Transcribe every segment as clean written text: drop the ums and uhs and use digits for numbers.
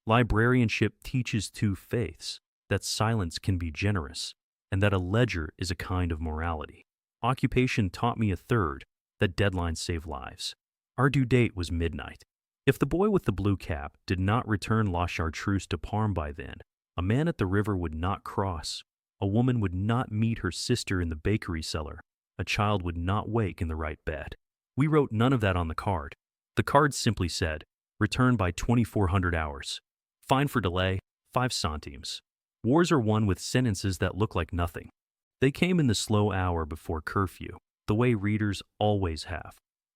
Librarianship teaches two faiths, that silence can be generous, and that a ledger is a kind of morality. Occupation taught me a third, that deadlines save lives. Our due date was midnight. If the boy with the blue cap did not return La Chartreuse to Parme by then, a man at the river would not cross, a woman would not meet her sister in the bakery cellar, a child would not wake in the right bed. We wrote none of that on the card. The card simply said, return by 2400 hours. Fine for delay, 5 centimes. Wars are won with sentences that look like nothing. They came in the slow hour before curfew, the way readers always have.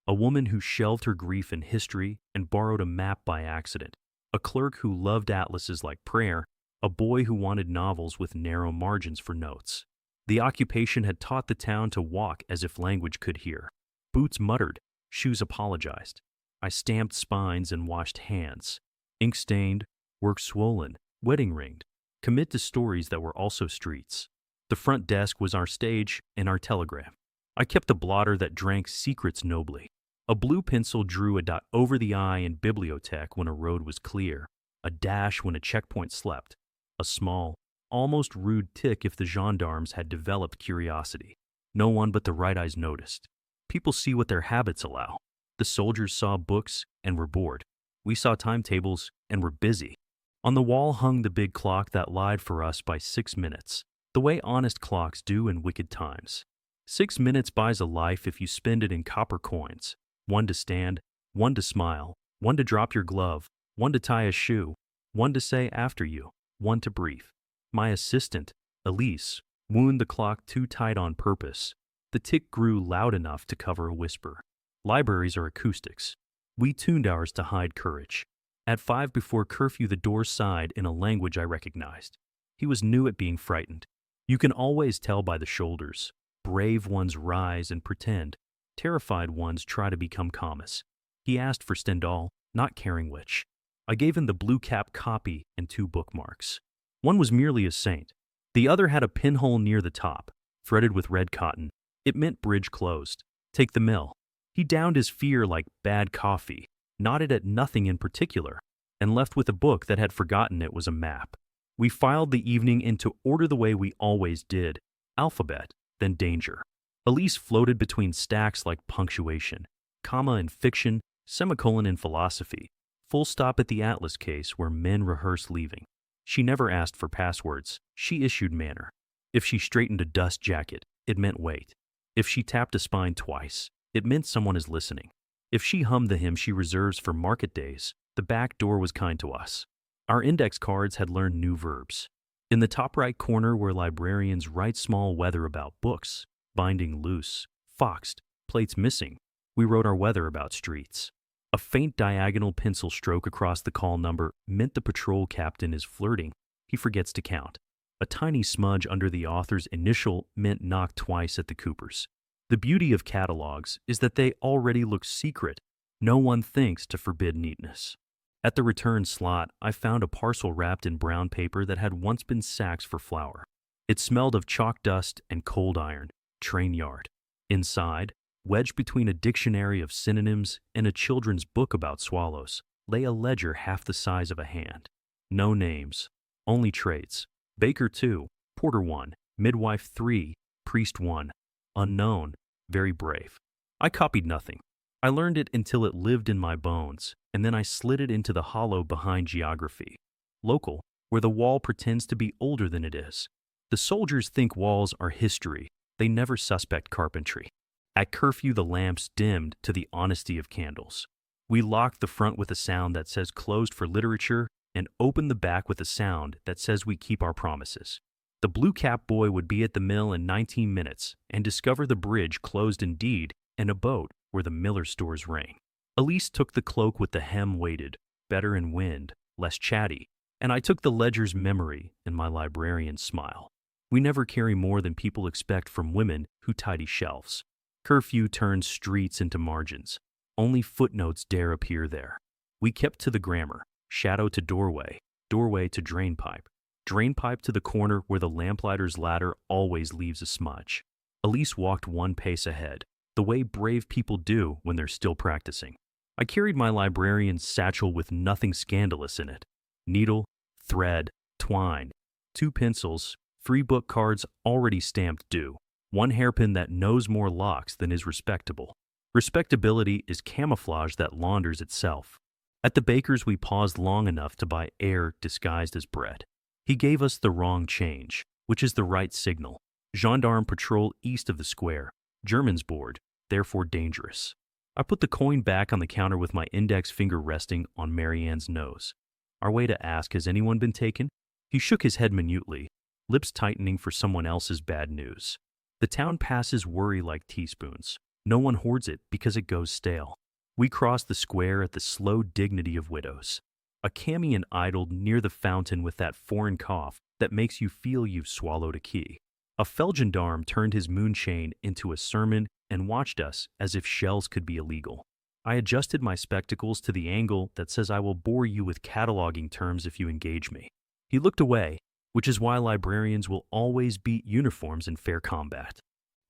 A woman who shelved her grief in history and borrowed a map by accident. A clerk who loved atlases like prayer. A boy who wanted novels with narrow margins for notes. The occupation had taught the town to walk as if language could hear. Boots muttered, shoes apologized. I stamped spines and washed hands. Ink stained, work swollen, wedding ringed. Commit to stories that were also streets. The front desk was our stage and our telegram. I kept a blotter that drank secrets nobly. A blue pencil drew a dot over the I in bibliothèque when a road was clear, a dash when a checkpoint slept, a small, almost rude tick if the gendarmes had developed curiosity. No one but the right eyes noticed. People see what their habits allow. The soldiers saw books and were bored. We saw timetables and were busy. On the wall hung the big clock that lied for us by 6 minutes, the way honest clocks do in wicked times. 6 minutes buys a life if you spend it in copper coins, 1 to stand, 1 to smile, 1 to drop your glove, 1 to tie a shoe, 1 to say after you, 1 to brief. My assistant, Elise, wound the clock too tight on purpose. The tick grew loud enough to cover a whisper. Libraries are acoustics. We tuned ours to hide courage. At 5 before curfew, the door sighed in a language I recognized. He was new at being frightened. You can always tell by the shoulders. Brave ones rise and pretend. Terrified ones try to become calmest. He asked for Stendhal, not caring which. I gave him the blue cap copy and 2 bookmarks. One was merely a saint. The other had a pinhole near the top, threaded with red cotton. It meant bridge closed. Take the mill. He downed his fear like bad coffee, nodded at nothing in particular, and left with a book that had forgotten it was a map. We filed the evening into order the way we always did, alphabet, then danger. Elise floated between stacks like punctuation, comma in fiction, semicolon in philosophy, full stop at the atlas case where men rehearse leaving. She never asked for passwords. She issued manner. If she straightened a dust jacket, it meant wait. If she tapped a spine twice, it meant someone is listening. If she hummed the hymn she reserves for market days, the back door was kind to us. Our index cards had learned new verbs. In the top right corner where librarians write small weather about books, binding loose, foxed, plates missing, we wrote our weather about streets. A faint diagonal pencil stroke across the call number meant the patrol captain is flirting. He forgets to count. A tiny smudge under the author's initial meant knock twice at the Coopers. The beauty of catalogs is that they already look secret. No one thinks to forbid neatness. At the return slot, I found a parcel wrapped in brown paper that had once been sacks for flour. It smelled of chalk dust and cold iron, train yard. Inside, wedged between a dictionary of synonyms and a children's book about swallows, lay a ledger half the size of a hand. No names, only trades. Baker 2, porter 1, midwife 3, priest 1. Unknown, very brave. I copied nothing. I learned it until it lived in my bones, and then I slid it into the hollow behind geography. Local, where the wall pretends to be older than it is. The soldiers think walls are history. They never suspect carpentry. At curfew, the lamps dimmed to the honesty of candles. We locked the front with a sound that says closed for literature and opened the back with a sound that says we keep our promises. The blue cap boy would be at the mill in 19 minutes and discover the bridge closed indeed and a boat where the miller stores rang. Elise took the cloak with the hem weighted, better in wind, less chatty, and I took the ledger's memory and my librarian's smile. We never carry more than people expect from women who tidy shelves. Curfew turns streets into margins. Only footnotes dare appear there. We kept to the grammar, shadow to doorway, doorway to drainpipe, drainpipe to the corner where the lamplighter's ladder always leaves a smudge. Elise walked 1 pace ahead, the way brave people do when they're still practicing. I carried my librarian's satchel with nothing scandalous in it. needle, thread, twine, 2 pencils, 3 book cards already stamped due, 1 hairpin that knows more locks than is respectable. Respectability is camouflage that launders itself. At the baker's we paused long enough to buy air disguised as bread. He gave us the wrong change, which is the right signal. Gendarme patrol east of the square. Germans board, therefore dangerous. I put the coin back on the counter with my index finger resting on Marianne's nose. Our way to ask, has anyone been taken? He shook his head minutely, lips tightening for someone else's bad news. The town passes worry like teaspoons. No one hoards it because it goes stale. We crossed the square at the slow dignity of widows. A camion idled near the fountain with that foreign cough that makes you feel you've swallowed a key. A felgendarme turned his moonchain into a sermon and watched us as if shells could be illegal. I adjusted my spectacles to the angle that says I will bore you with cataloging terms if you engage me. He looked away, which is why librarians will always beat uniforms in fair combat.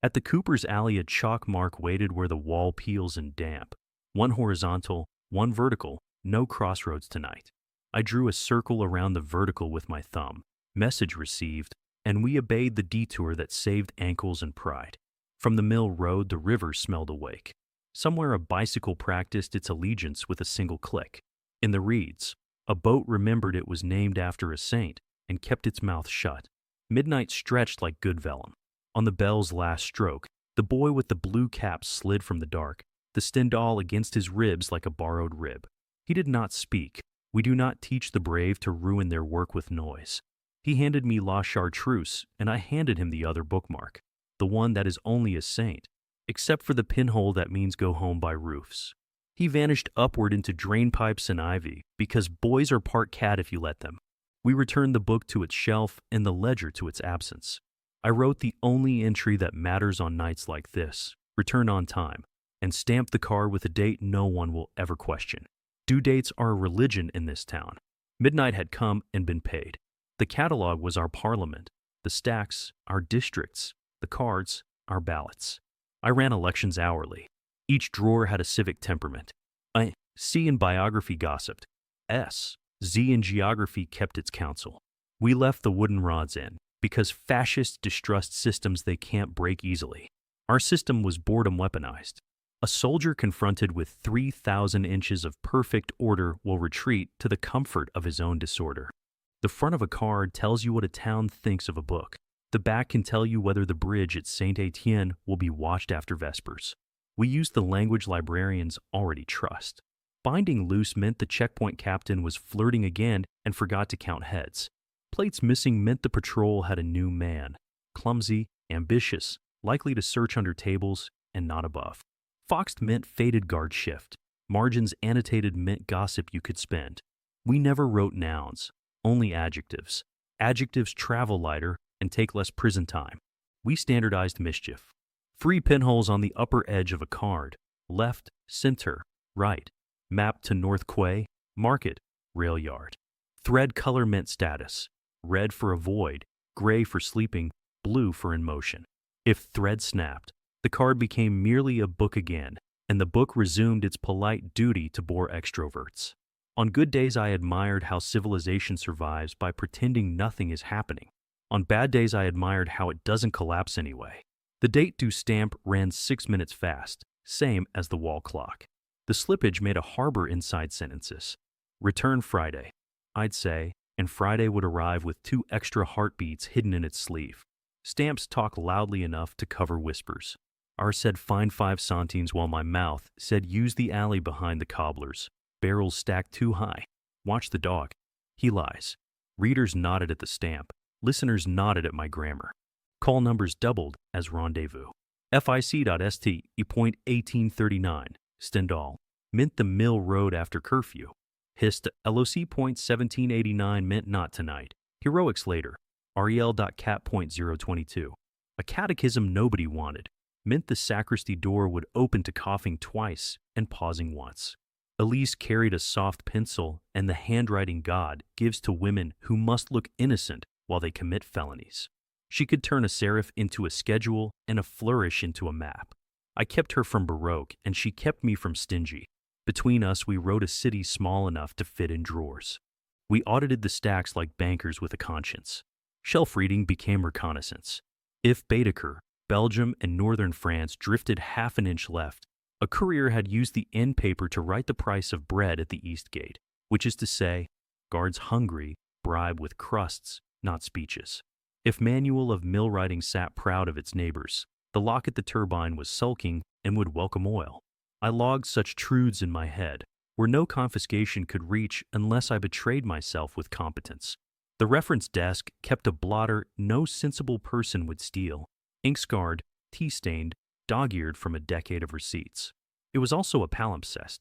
At the Cooper's Alley, a chalk mark waited where the wall peels and damp. 1 horizontal, 1 vertical, no crossroads tonight. I drew a circle around the vertical with my thumb. Message received, and we obeyed the detour that saved ankles and pride. From the mill road, the river smelled awake. Somewhere a bicycle practiced its allegiance with a single click. In the reeds, a boat remembered it was named after a saint and kept its mouth shut. Midnight stretched like good vellum. On the bell's last stroke, the boy with the blue cap slid from the dark, the Stendhal against his ribs like a borrowed rib. He did not speak. We do not teach the brave to ruin their work with noise. He handed me La Chartreuse, and I handed him the other bookmark, the one that is only a saint, except for the pinhole that means go home by roofs. He vanished upward into drainpipes and ivy, because boys are part cat if you let them. We returned the book to its shelf and the ledger to its absence. I wrote the only entry that matters on nights like this, return on time, and stamped the card with a date no one will ever question. Due dates are a religion in this town. Midnight had come and been paid. The Catalogue was our parliament, the stacks, our districts, the cards, our ballots. I ran elections hourly. Each drawer had a civic temperament. C in biography gossiped. Z in geography kept its counsel. We left the wooden rods in, because fascists distrust systems they can't break easily. Our system was boredom weaponized. A soldier confronted with 3,000 inches of perfect order will retreat to the comfort of his own disorder. The front of a card tells you what a town thinks of a book. The back can tell you whether the bridge at Saint Etienne will be watched after Vespers. We used the language librarians already trust. Binding loose meant the checkpoint captain was flirting again and forgot to count heads. Plates missing meant the patrol had a new man, clumsy, ambitious, likely to search under tables and not above. Foxed meant faded guard shift. Margins annotated meant gossip you could spend. We never wrote nouns, only adjectives. Adjectives travel lighter and take less prison time. We standardized mischief. 3 pinholes on the upper edge of a card, left, center, right. Map to North Quay, Market, Rail Yard. Thread color meant status. Red for avoid, gray for sleeping, blue for in motion. If thread snapped, the card became merely a book again, and the book resumed its polite duty to bore extroverts. On good days I admired how civilization survives by pretending nothing is happening. On bad days I admired how it doesn't collapse anyway. The date due stamp ran 6 minutes fast, same as the wall clock. The slippage made a harbor inside sentences. Return Friday, I'd say, and Friday would arrive with 2 extra heartbeats hidden in its sleeve. Stamps talk loudly enough to cover whispers. R said find 5 centimes while my mouth said use the alley behind the cobblers. Barrels stacked too high. Watch the dog. He lies. Readers nodded at the stamp. Listeners nodded at my grammar. Call numbers doubled as rendezvous. FIC.st, E. 1839, Stendhal, meant the mill road after curfew. Hist. LOC.1789 meant not tonight. Heroics later. Ariel.cat.022. A catechism nobody wanted, meant the sacristy door would open to coughing twice and pausing once. Elise carried a soft pencil, and the handwriting God gives to women who must look innocent while they commit felonies. She could turn a serif into a schedule and a flourish into a map. I kept her from Baroque, and she kept me from stingy. Between us, we wrote a city small enough to fit in drawers. We audited the stacks like bankers with a conscience. Shelf reading became reconnaissance. If Baedeker, Belgium, and northern France drifted half an inch left, a courier had used the end paper to write the price of bread at the East Gate, which is to say, guards hungry bribe with crusts, not speeches. If Manual of Millwrighting sat proud of its neighbors, the lock at the turbine was sulking and would welcome oil. I logged such truths in my head, where no confiscation could reach unless I betrayed myself with competence. The reference desk kept a blotter no sensible person would steal, ink-scarred, tea-stained, dog-eared from a decade of receipts. It was also a palimpsest.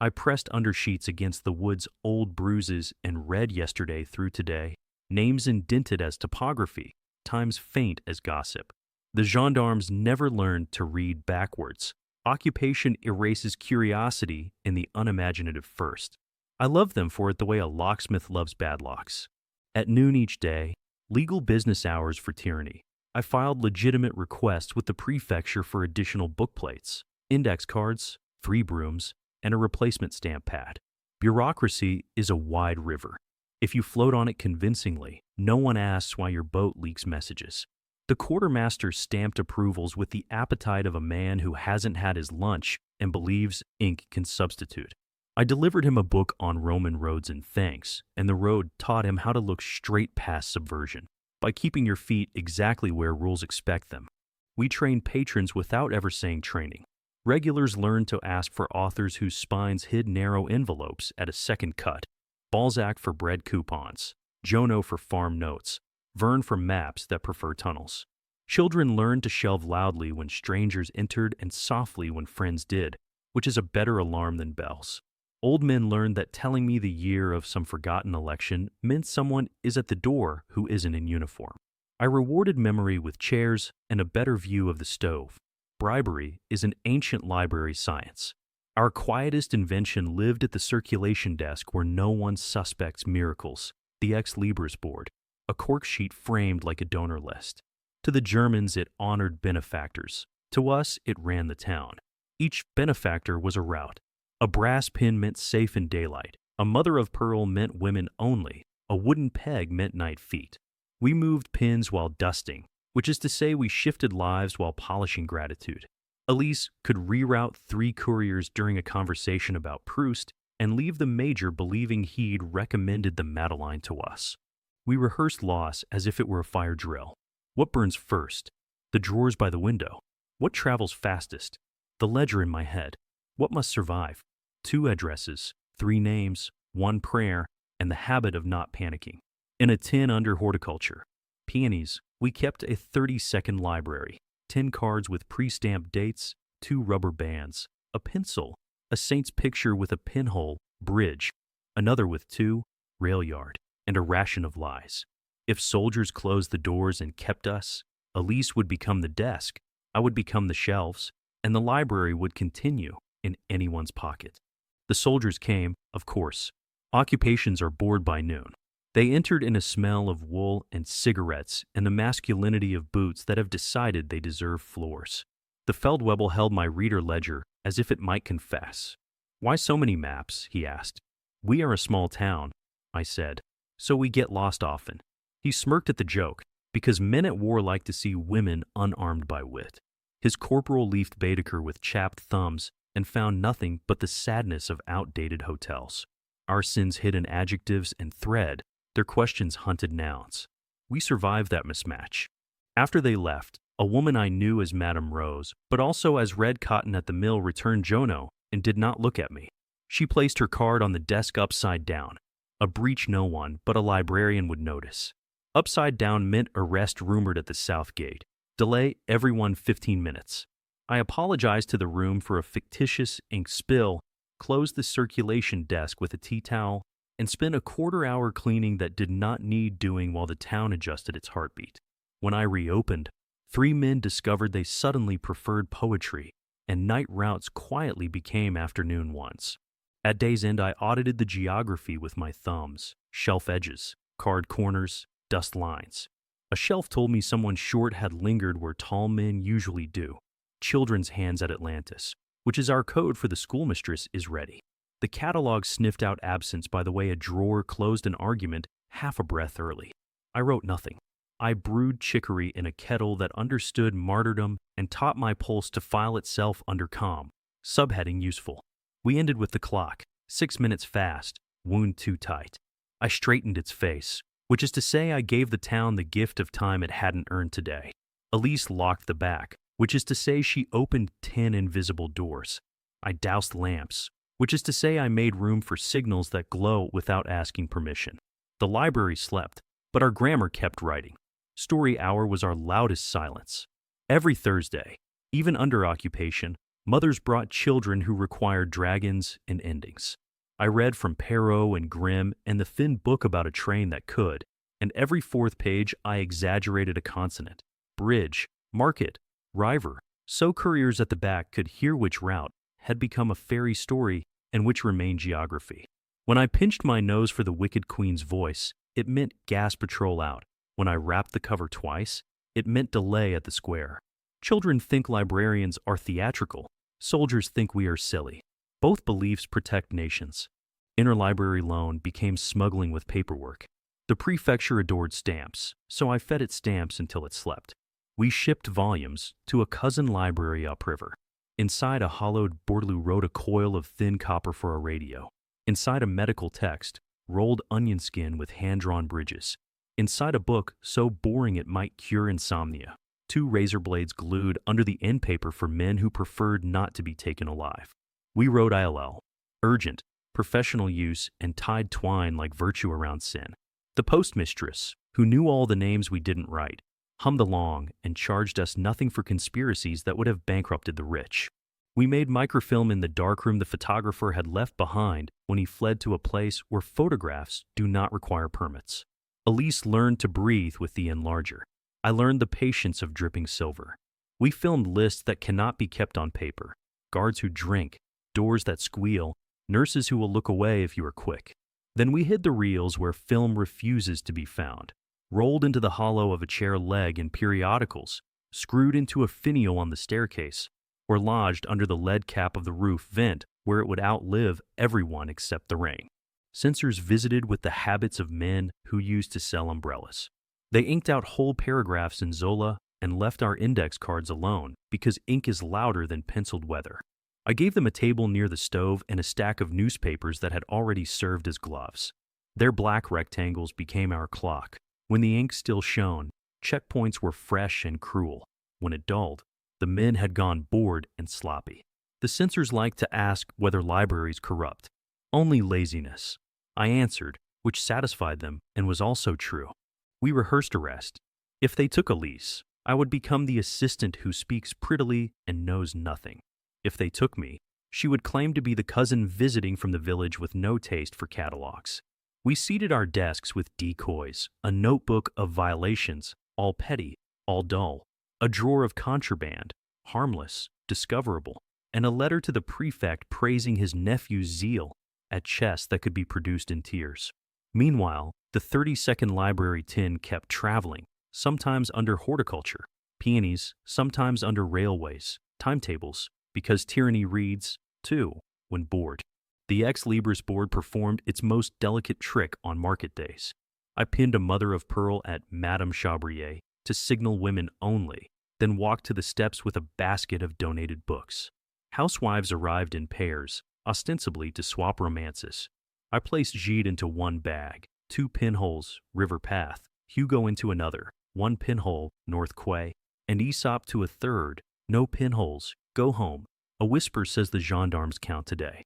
I pressed undersheets against the wood's old bruises and read yesterday through today, names indented as topography, times faint as gossip. The gendarmes never learned to read backwards. Occupation erases curiosity in the unimaginative first. I love them for it the way a locksmith loves bad locks. At noon each day, legal business hours for tyranny, I filed legitimate requests with the prefecture for additional book plates, index cards, 3 brooms, and a replacement stamp pad. Bureaucracy is a wide river. If you float on it convincingly, no one asks why your boat leaks messages. The quartermaster stamped approvals with the appetite of a man who hasn't had his lunch and believes ink can substitute. I delivered him a book on Roman roads and thanks, and the road taught him how to look straight past subversion by keeping your feet exactly where rules expect them. We train patrons without ever saying training. Regulars learn to ask for authors whose spines hid narrow envelopes at a second cut. Balzac for bread coupons, Jono for farm notes, Verne for maps that prefer tunnels. Children learn to shelve loudly when strangers entered and softly when friends did, which is a better alarm than bells. Old men learned that telling me the year of some forgotten election meant someone is at the door who isn't in uniform. I rewarded memory with chairs and a better view of the stove. Bribery is an ancient library science. Our quietest invention lived at the circulation desk where no one suspects miracles, the Ex Libris board, a cork sheet framed like a donor list. To the Germans, it honored benefactors. To us, it ran the town. Each benefactor was a route. A brass pin meant safe in daylight. A mother of pearl meant women only. A wooden peg meant night feet. We moved pins while dusting, which is to say we shifted lives while polishing gratitude. Elise could reroute 3 couriers during a conversation about Proust and leave the major believing he'd recommended the Madeleine to us. We rehearsed loss as if it were a fire drill. What burns first? The drawers by the window. What travels fastest? The ledger in my head. What must survive? 2 addresses, 3 names, 1 prayer, and the habit of not panicking. In a tin under horticulture. Peonies, we kept a 30-second library, 10 cards with pre-stamped dates, 2 rubber bands, a pencil, a saint's picture with a pinhole, bridge, another with 2, rail yard, and a ration of lies. If soldiers closed the doors and kept us, Elise would become the desk, I would become the shelves, and the library would continue in anyone's pocket. The soldiers came, of course. Occupations are bored by noon. They entered in a smell of wool and cigarettes and the masculinity of boots that have decided they deserve floors. The Feldwebel held my reader ledger as if it might confess. "Why so many maps?" he asked. "We are a small town," I said, "so we get lost often." He smirked at the joke, because men at war like to see women unarmed by wit. His corporal leafed Baedeker with chapped thumbs and found nothing but the sadness of outdated hotels. Our sins hid in adjectives and thread, their questions hunted nouns. We survived that mismatch. After they left, a woman I knew as Madame Rose, but also as Red Cotton at the mill, returned Jono and did not look at me. She placed her card on the desk upside down, a breach no one but a librarian would notice. Upside down meant arrest rumored at the south gate. Delay everyone 15 minutes. I apologized to the room for a fictitious ink spill, closed the circulation desk with a tea towel, and spent a quarter-hour cleaning that did not need doing while the town adjusted its heartbeat. When I reopened, 3 men discovered they suddenly preferred poetry, and night routes quietly became afternoon ones. At day's end, I audited the geography with my thumbs, shelf edges, card corners, dust lines. A shelf told me someone short had lingered where tall men usually do. Children's hands at Atlantis, which is our code for the schoolmistress, is ready. The Catalogue sniffed out absence by the way a drawer closed an argument half a breath early. I wrote nothing. I brewed chicory in a kettle that understood martyrdom and taught my pulse to file itself under calm. Subheading useful. We ended with the clock. 6 minutes fast. Wound too tight. I straightened its face, which is to say I gave the town the gift of time it hadn't earned today. Elise locked the back, which is to say she opened 10 invisible doors. I doused lamps, which is to say I made room for signals that glow without asking permission. The library slept, but our grammar kept writing. Story hour was our loudest silence. Every Thursday, even under occupation, mothers brought children who required dragons and endings. I read from Perrault and Grimm and the thin book about a train that could, and every fourth page I exaggerated a consonant. Bridge, market, river, so couriers at the back could hear which route had become a fairy story and which remained geography. When I pinched my nose for the wicked queen's voice, it meant gas patrol out. When I rapped the cover twice, it meant delay at the square. Children think librarians are theatrical. Soldiers think we are silly. Both beliefs protect nations. Interlibrary loan became smuggling with paperwork. The prefecture adored stamps, so I fed it stamps until it slept. We shipped volumes to a cousin library upriver. Inside a hollowed Bordelou wrote a coil of thin copper for a radio. Inside a medical text, rolled onion skin with hand-drawn bridges. Inside a book so boring it might cure insomnia. 2 razor blades glued under the end paper for men who preferred not to be taken alive. We wrote ILL, urgent, professional use, and tied twine like virtue around sin. The postmistress, who knew all the names we didn't write, hummed along and charged us nothing for conspiracies that would have bankrupted the rich. We made microfilm in the darkroom the photographer had left behind when he fled to a place where photographs do not require permits. Elise learned to breathe with the enlarger. I learned the patience of dripping silver. We filmed lists that cannot be kept on paper, guards who drink, doors that squeal, nurses who will look away if you are quick. Then we hid the reels where film refuses to be found, rolled into the hollow of a chair leg in periodicals, screwed into a finial on the staircase, or lodged under the lead cap of the roof vent where it would outlive everyone except the rain. Censors visited with the habits of men who used to sell umbrellas. They inked out whole paragraphs in Zola and left our index cards alone because ink is louder than penciled weather. I gave them a table near the stove and a stack of newspapers that had already served as gloves. Their black rectangles became our clock. When the ink still shone, checkpoints were fresh and cruel. When it dulled, the men had gone bored and sloppy. The censors liked to ask whether libraries corrupt. Only laziness. I answered, which satisfied them and was also true. We rehearsed arrest. If they took Elise, I would become the assistant who speaks prettily and knows nothing. If they took me, she would claim to be the cousin visiting from the village with no taste for catalogs. We seated our desks with decoys, a notebook of violations, all petty, all dull, a drawer of contraband, harmless, discoverable, and a letter to the prefect praising his nephew's zeal at chess that could be produced in tears. Meanwhile, the 30-second library tin kept traveling, sometimes under horticulture, peonies, sometimes under railways, timetables, because tyranny reads, too, when bored. The Ex Libris board performed its most delicate trick on market days. I pinned a mother of pearl at Madame Chabrier to signal women only, then walked to the steps with a basket of donated books. Housewives arrived in pairs, ostensibly to swap romances. I placed Gide into one bag, 2 pinholes, River Path, Hugo into another, 1 pinhole, North Quay, and Aesop to a third, no pinholes, go home. A whisper says the gendarmes count today.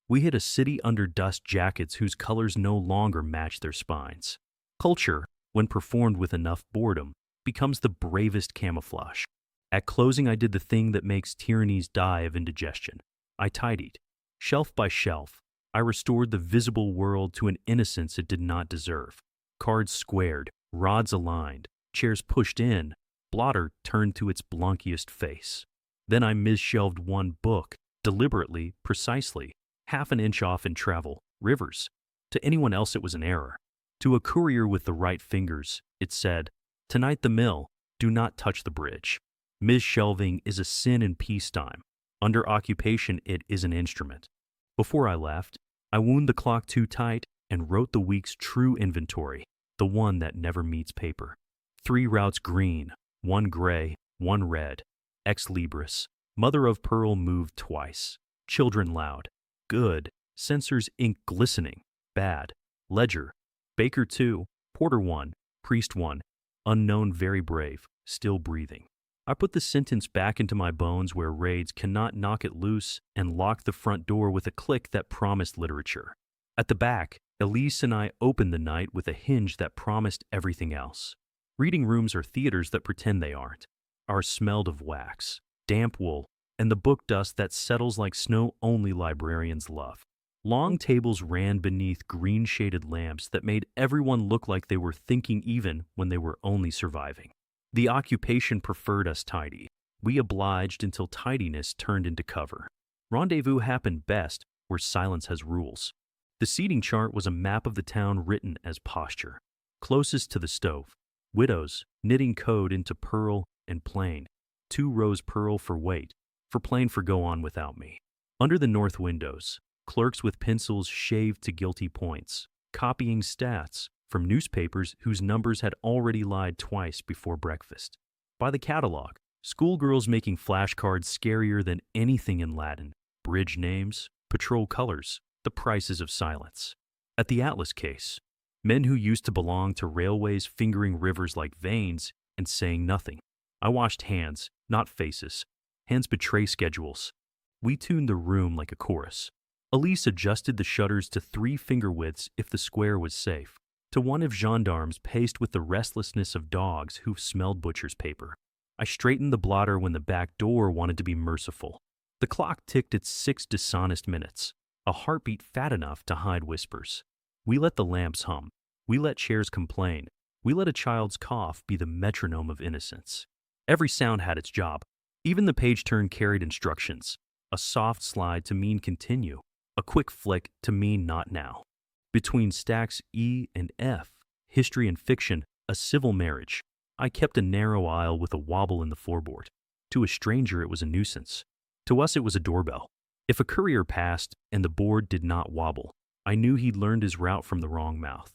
We hit a city under dust jackets whose colors no longer match their spines. Culture, when performed with enough boredom, becomes the bravest camouflage. At closing, I did the thing that makes tyrannies die of indigestion. I tidied. Shelf by shelf, I restored the visible world to an innocence it did not deserve. Cards squared, rods aligned, chairs pushed in, blotter turned to its blunkiest face. Then I misshelved one book, deliberately, precisely, half an inch off in travel, Rivers. To anyone else it was an error. To a courier with the right fingers, it said, "Tonight the mill, do not touch the bridge." Misshelving is a sin in peacetime. Under occupation it is an instrument. Before I left, I wound the clock too tight and wrote the week's true inventory, the one that never meets paper. 3 routes green, 1 gray, 1 red. Ex Libris. Mother of pearl moved twice. Children loud. Good. Censors ink glistening. Bad. Ledger. Baker 2. Porter 1. Priest 1. Unknown very brave. Still breathing. I put the sentence back into my bones where raids cannot knock it loose and locked the front door with a click that promised literature. At the back, Elise and I opened the night with a hinge that promised everything else. Reading rooms are theaters that pretend they aren't. Ours smelled of wax, damp wool, and the book dust that settles like snow only librarians love. Long tables ran beneath green-shaded lamps that made everyone look like they were thinking even when they were only surviving. The occupation preferred us tidy. We obliged until tidiness turned into cover. Rendezvous happened best where silence has rules. The seating chart was a map of the town written as posture. Closest to the stove, widows knitting code into pearl and plain. 2 rows pearl for wait, for plain for go on without me. Under the north windows, clerks with pencils shaved to guilty points, copying stats from newspapers whose numbers had already lied twice before breakfast. By the Catalogue, schoolgirls making flashcards scarier than anything in Latin, bridge names, patrol colors, the prices of silence. At the Atlas case, men who used to belong to railways fingering rivers like veins and saying nothing. I washed hands, not faces. Hands betray schedules. We tuned the room like a chorus. Elise adjusted the shutters to 3 finger widths if the square was safe, to 1 if gendarmes paced with the restlessness of dogs who smelled butcher's paper. I straightened the blotter when the back door wanted to be merciful. The clock ticked its 6 dishonest minutes, a heartbeat fat enough to hide whispers. We let the lamps hum. We let chairs complain. We let a child's cough be the metronome of innocence. Every sound had its job. Even the page turn carried instructions. A soft slide to mean continue. A quick flick to mean not now. Between stacks E and F, history and fiction, a civil marriage. I kept a narrow aisle with a wobble in the floorboard. To a stranger it was a nuisance. To us it was a doorbell. If a courier passed and the board did not wobble, I knew he'd learned his route from the wrong mouth.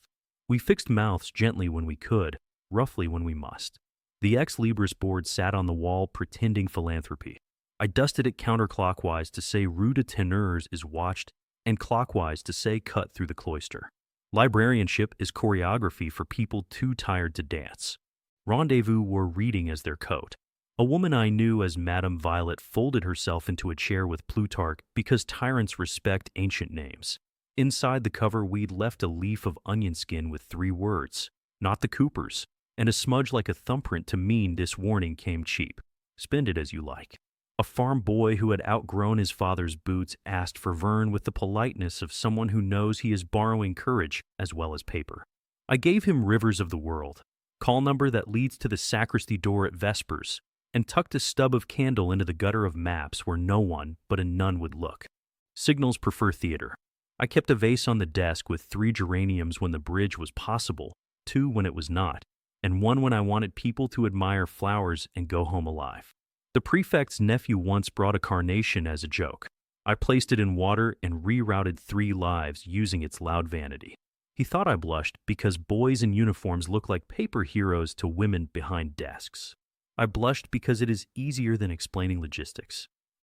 We fixed mouths gently when we could, roughly when we must. The Ex Libris board sat on the wall pretending philanthropy. I dusted it counterclockwise to say rue de teneurs is watched and clockwise to say cut through the cloister. Librarianship is choreography for people too tired to dance. Rendezvous wore reading as their coat. A woman I knew as Madame Violet folded herself into a chair with Plutarch because tyrants respect ancient names. Inside the cover we'd left a leaf of onion skin with 3 words, not the Coopers, and a smudge like a thumbprint to mean this warning came cheap. Spend it as you like. A farm boy who had outgrown his father's boots asked for Vern with the politeness of someone who knows he is borrowing courage as well as paper. I gave him Rivers of the World, call number that leads to the sacristy door at Vespers, and tucked a stub of candle into the gutter of maps where no one but a nun would look. Signals prefer theater. I kept a vase on the desk with 3 geraniums when the bridge was possible, 2 when it was not, and 1 when I wanted people to admire flowers and go home alive. The prefect's nephew once brought a carnation as a joke. I placed it in water and rerouted 3 lives using its loud vanity. He thought I blushed because boys in uniforms look like paper heroes to women behind desks. I blushed because it is easier than explaining logistics.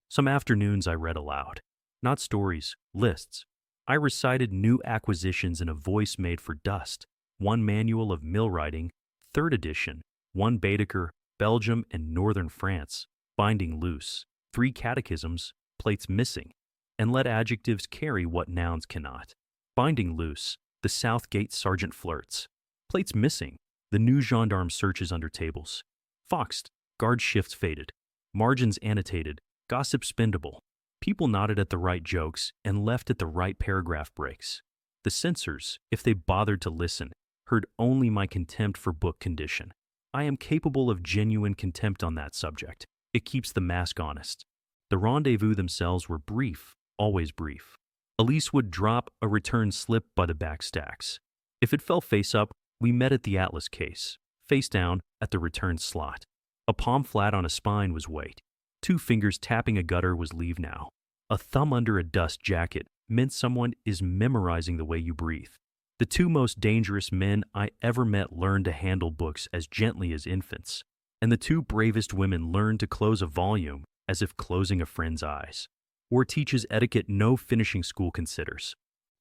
Some afternoons I read aloud. Not stories, lists. I recited new acquisitions in a voice made for dust. 1 manual of mill writing, 3rd edition, 1 Baedeker, Belgium and Northern France, binding loose, 3 catechisms, plates missing, and let adjectives carry what nouns cannot. Binding loose, the Southgate sergeant flirts. Plates missing, the new gendarme searches under tables. Foxed, guard shifts faded. Margins annotated, gossip spendable. People nodded at the right jokes and left at the right paragraph breaks. The censors, if they bothered to listen, heard only my contempt for book condition. I am capable of genuine contempt on that subject. It keeps the mask honest. The rendezvous themselves were brief, always brief. Elise would drop a return slip by the back stacks. If it fell face up, we met at the Atlas case. Face down at the return slot. A palm flat on a spine was wait. 2 fingers tapping a gutter was leave now. A thumb under a dust jacket meant someone is memorizing the way you breathe. The two most dangerous men I ever met learned to handle books as gently as infants, and the two bravest women learned to close a volume as if closing a friend's eyes, or teaches etiquette no finishing school considers.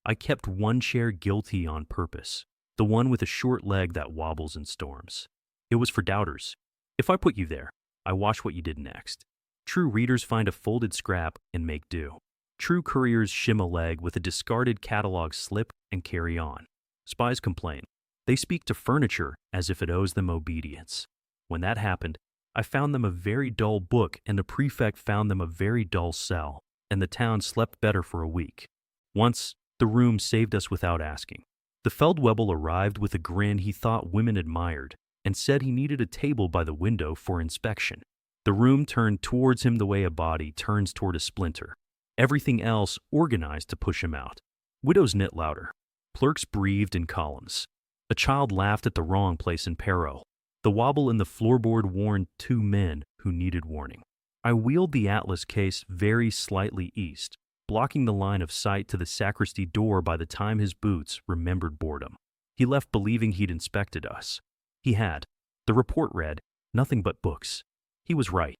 I kept one chair guilty on purpose, the one with a short leg that wobbles in storms. It was for doubters. If I put you there, I watch what you did next. True readers find a folded scrap and make do. True couriers shim a leg with a discarded catalog slip and carry on. Spies complain. They speak to furniture as if it owes them obedience. When that happened, I found them a very dull book and the prefect found them a very dull cell, and the town slept better for a week. Once, the room saved us without asking. The Feldwebel arrived with a grin he thought women admired and said he needed a table by the window for inspection. The room turned towards him the way a body turns toward a splinter. Everything else organized to push him out. Widows knit louder. Clerks breathed in columns. A child laughed at the wrong place in peril. The wobble in the floorboard warned two men who needed warning. I wheeled the atlas case very slightly east, blocking the line of sight to the sacristy door by the time his boots remembered boredom. He left believing he'd inspected us. He had. The report read, nothing but books. He was right.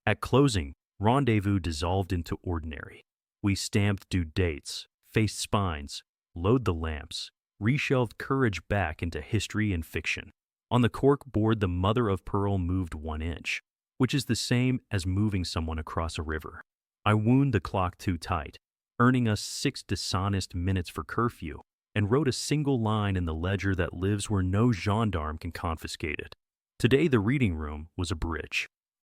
At closing, rendezvous dissolved into ordinary. We stamped due dates, faced spines, load the lamps, reshelved courage back into history and fiction. On the cork board, the mother of pearl moved 1 inch, which is the same as moving someone across a river. I wound the clock too tight, earning us 6 dishonest minutes for curfew, and wrote a single line in the ledger that lives where no gendarme can confiscate it. Today the reading room was a bridge.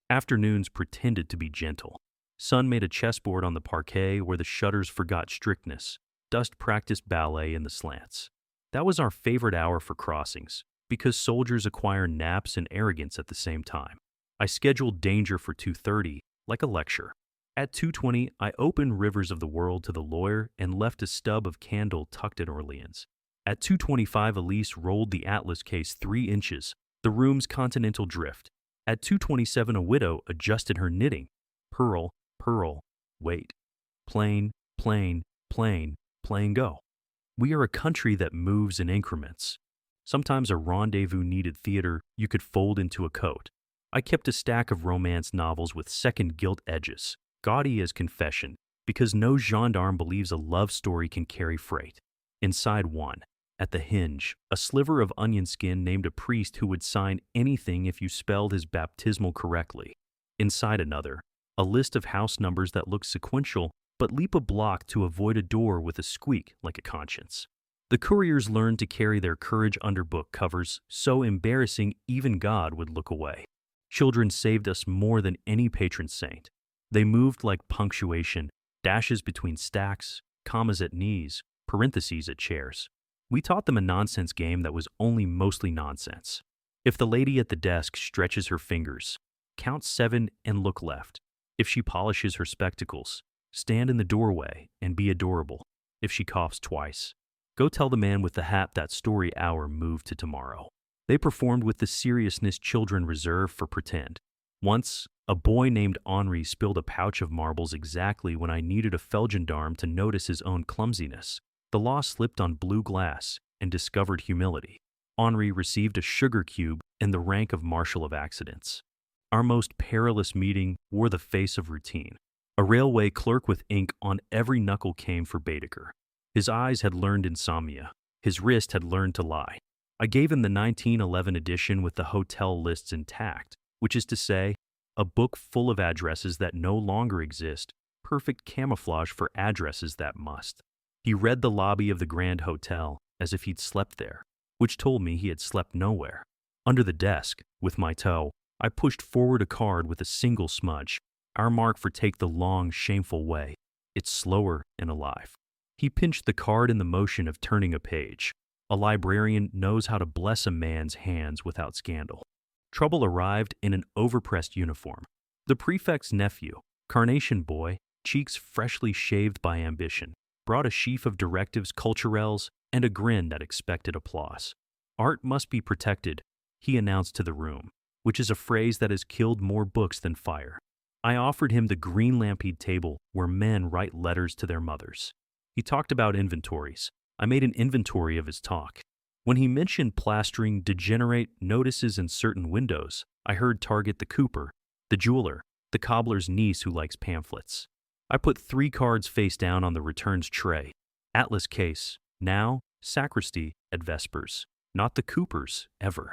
Afternoons pretended to be gentle. Sun made a chessboard on the parquet where the shutters forgot strictness. Dust practiced ballet in the slants. That was our favorite hour for crossings, because soldiers acquire naps and arrogance at the same time. I scheduled danger for 2:30, like a lecture. At 2:20, I opened Rivers of the World to the lawyer and left a stub of candle tucked in Orleans. At 2:25, Elise rolled the atlas case 3 inches, the room's continental drift. At 2:27, a widow adjusted her knitting. Pearl, pearl, wait. Plain, plain, plain, plain, go. We are a country that moves in increments. Sometimes a rendezvous needed theater you could fold into a coat. I kept a stack of romance novels with second gilt edges, gaudy as confession, because no gendarme believes a love story can carry freight. Inside one, at the hinge, a sliver of onion skin named a priest who would sign anything if you spelled his baptismal correctly. Inside another, a list of house numbers that look sequential but leap a block to avoid a door with a squeak like a conscience. The couriers learned to carry their courage under book covers so embarrassing even God would look away. Children saved us more than any patron saint. They moved like punctuation, dashes between stacks, commas at knees, parentheses at chairs. We taught them a nonsense game that was only mostly nonsense. If the lady at the desk stretches her fingers, count 7 and look left. If she polishes her spectacles, stand in the doorway and be adorable. If she coughs twice, go tell the man with the hat that story hour moved to tomorrow. They performed with the seriousness children reserve for pretend. Once, a boy named Henri spilled a pouch of marbles exactly when I needed a felgendarme to notice his own clumsiness. The law slipped on blue glass and discovered humility. Henri received a sugar cube and the rank of Marshal of Accidents. Our most perilous meeting wore the face of routine. A railway clerk with ink on every knuckle came for Baedeker. His eyes had learned insomnia. His wrist had learned to lie. I gave him the 1911 edition with the hotel lists intact, which is to say, a book full of addresses that no longer exist, perfect camouflage for addresses that must. He read the lobby of the Grand Hotel as if he'd slept there, which told me he had slept nowhere. Under the desk, with my toe, I pushed forward a card with a single smudge, our mark for take the long, shameful way. It's slower and alive. He pinched the card in the motion of turning a page. A librarian knows how to bless a man's hands without scandal. Trouble arrived in an overpressed uniform. The prefect's nephew, carnation boy, cheeks freshly shaved by ambition, brought a sheaf of directives culturels and a grin that expected applause. Art must be protected, he announced to the room, which is a phrase that has killed more books than fire. I offered him the green lamped table where men write letters to their mothers. He talked about inventories. I made an inventory of his talk. When he mentioned plastering degenerate notices in certain windows, I heard target the cooper, the jeweler, the cobbler's niece who likes pamphlets. I put 3 cards face down on the returns tray. Atlas case, now, sacristy at vespers. Not the coopers, ever.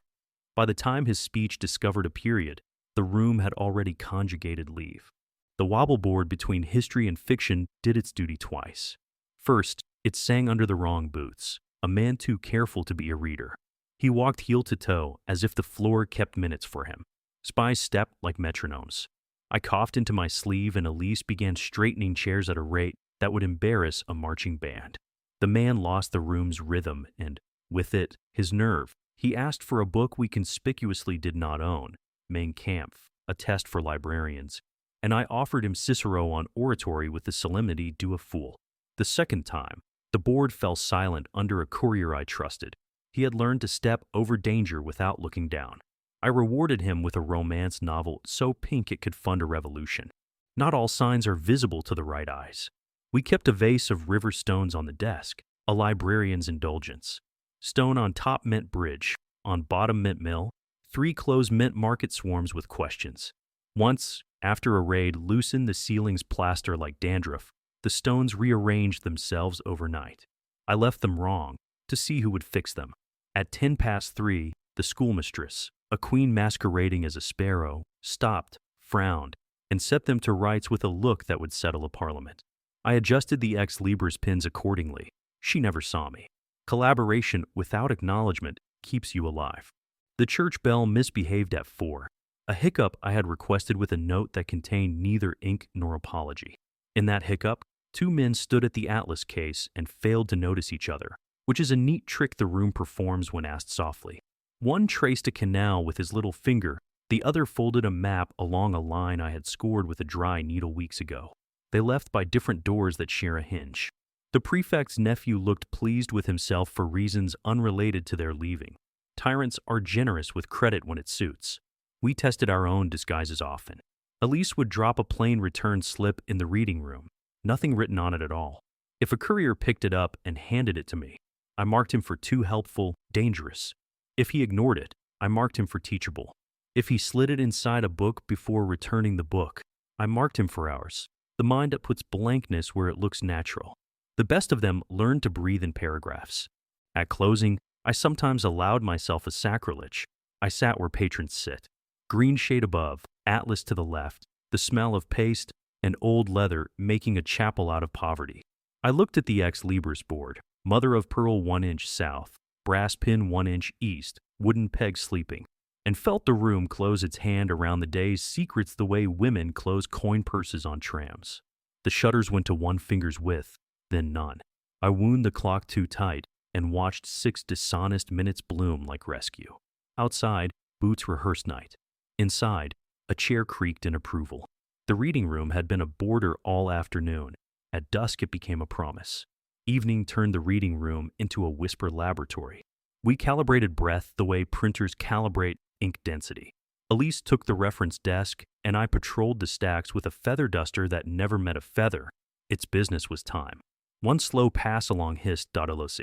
By the time his speech discovered a period, the room had already conjugated leave. The wobble-board between history and fiction did its duty twice. First, it sang under the wrong boots, a man too careful to be a reader. He walked heel to toe as if the floor kept minutes for him. Spies stepped like metronomes. I coughed into my sleeve and Elise began straightening chairs at a rate that would embarrass a marching band. The man lost the room's rhythm and, with it, his nerve. He asked for a book we conspicuously did not own, Mein Kampf, a test for librarians, and I offered him Cicero on oratory with the solemnity due a fool. The second time, the board fell silent under a courier I trusted. He had learned to step over danger without looking down. I rewarded him with a romance novel so pink it could fund a revolution. Not all signs are visible to the right eyes. We kept a vase of river stones on the desk, a librarian's indulgence. Stone on top meant bridge, on bottom meant mill. 3 closed meant market swarms with questions. Once, after a raid loosened the ceiling's plaster like dandruff, the stones rearranged themselves overnight. I left them wrong, to see who would fix them. At 3:10, the schoolmistress, a queen masquerading as a sparrow, stopped, frowned, and set them to rights with a look that would settle a parliament. I adjusted the Ex Libris pins accordingly. She never saw me. Collaboration without acknowledgement keeps you alive. The church bell misbehaved at 4, a hiccup I had requested with a note that contained neither ink nor apology. In that hiccup, 2 men stood at the atlas case and failed to notice each other, which is a neat trick the room performs when asked softly. One traced a canal with his little finger, the other folded a map along a line I had scored with a dry needle weeks ago. They left by different doors that share a hinge. The prefect's nephew looked pleased with himself for reasons unrelated to their leaving. Tyrants are generous with credit when it suits. We tested our own disguises often. Elise would drop a plain return slip in the reading room, nothing written on it at all. If a courier picked it up and handed it to me, I marked him for too helpful, dangerous. If he ignored it, I marked him for teachable. If he slid it inside a book before returning the book, I marked him for ours. The mind that puts blankness where it looks natural. The best of them learned to breathe in paragraphs. At closing, I sometimes allowed myself a sacrilege. I sat where patrons sit. Green shade above, atlas to the left, the smell of paste and old leather making a chapel out of poverty. I looked at the Ex Libris board, mother of pearl 1 inch south, brass pin 1 inch east, wooden peg sleeping, and felt the room close its hand around the day's secrets the way women close coin purses on trams. The shutters went to 1 finger's width, then none. I wound the clock too tight and watched 6 dishonest minutes bloom like rescue. Outside, Boots rehearsed night. Inside, a chair creaked in approval. The reading room had been a boarder all afternoon. At dusk it became a promise. Evening turned the reading room into a whisper laboratory. We calibrated breath the way printers calibrate ink density. Elise took the reference desk, and I patrolled the stacks with a feather duster that never met a feather. Its business was time. 1 slow pass along hist.loc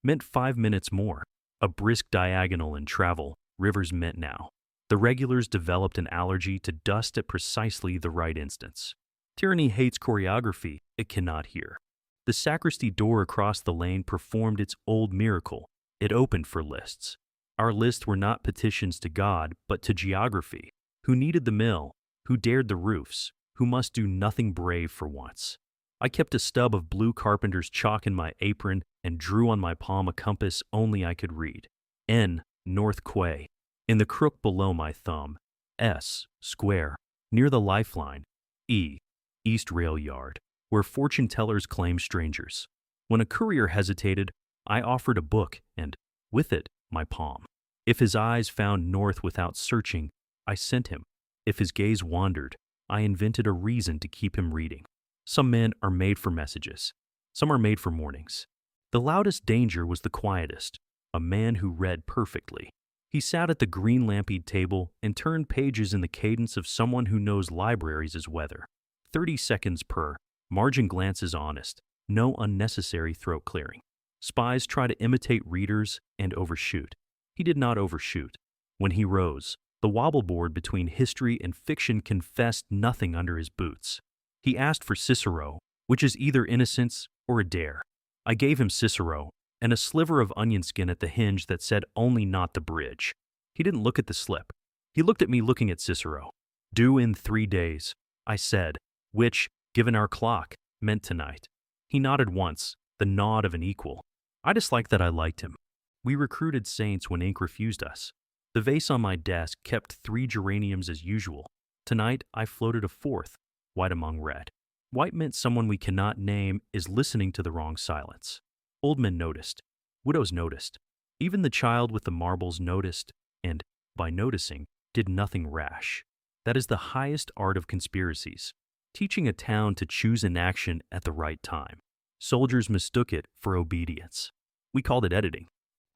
meant 5 minutes more. A brisk diagonal in travel, Rivers meant now. The regulars developed an allergy to dust at precisely the right instance. Tyranny hates choreography it cannot hear. The sacristy door across the lane performed its old miracle. It opened for lists. Our lists were not petitions to God, but to geography. Who needed the mill? Who dared the roofs? Who must do nothing brave for once? I kept a stub of blue carpenter's chalk in my apron and drew on my palm a compass only I could read. N, North Quay. In the crook below my thumb. S, Square. Near the lifeline. E, East Rail Yard, where fortune tellers claim strangers. When a courier hesitated, I offered a book and, with it, my palm. If his eyes found north without searching, I sent him. If his gaze wandered, I invented a reason to keep him reading. Some men are made for messages. Some are made for mornings. The loudest danger was the quietest, a man who read perfectly. He sat at the green lampied table and turned pages in the cadence of someone who knows libraries as weather. 30 seconds per, margin glances honest, No unnecessary throat clearing. Spies try to imitate readers and overshoot. He did not overshoot. When he rose, the wobble-board between history and fiction confessed nothing under his boots. He asked for Cicero, which is either innocence or a dare. I gave him Cicero and a sliver of onion skin at the hinge that said only not the bridge. He didn't look at the slip. He looked at me looking at Cicero. Due in 3 days, I said, which, given our clock, meant tonight. He nodded once, the nod of an equal. I disliked that I liked him. We recruited saints when ink refused us. The vase on my desk kept 3 geraniums as usual. Tonight, I floated a 4th, white among red. White meant someone we cannot name is listening to the wrong silence. Old men noticed. Widows noticed. Even the child with the marbles noticed, and, by noticing, did nothing rash. That is the highest art of conspiracies, teaching a town to choose an action at the right time. Soldiers mistook it for obedience. We called it editing.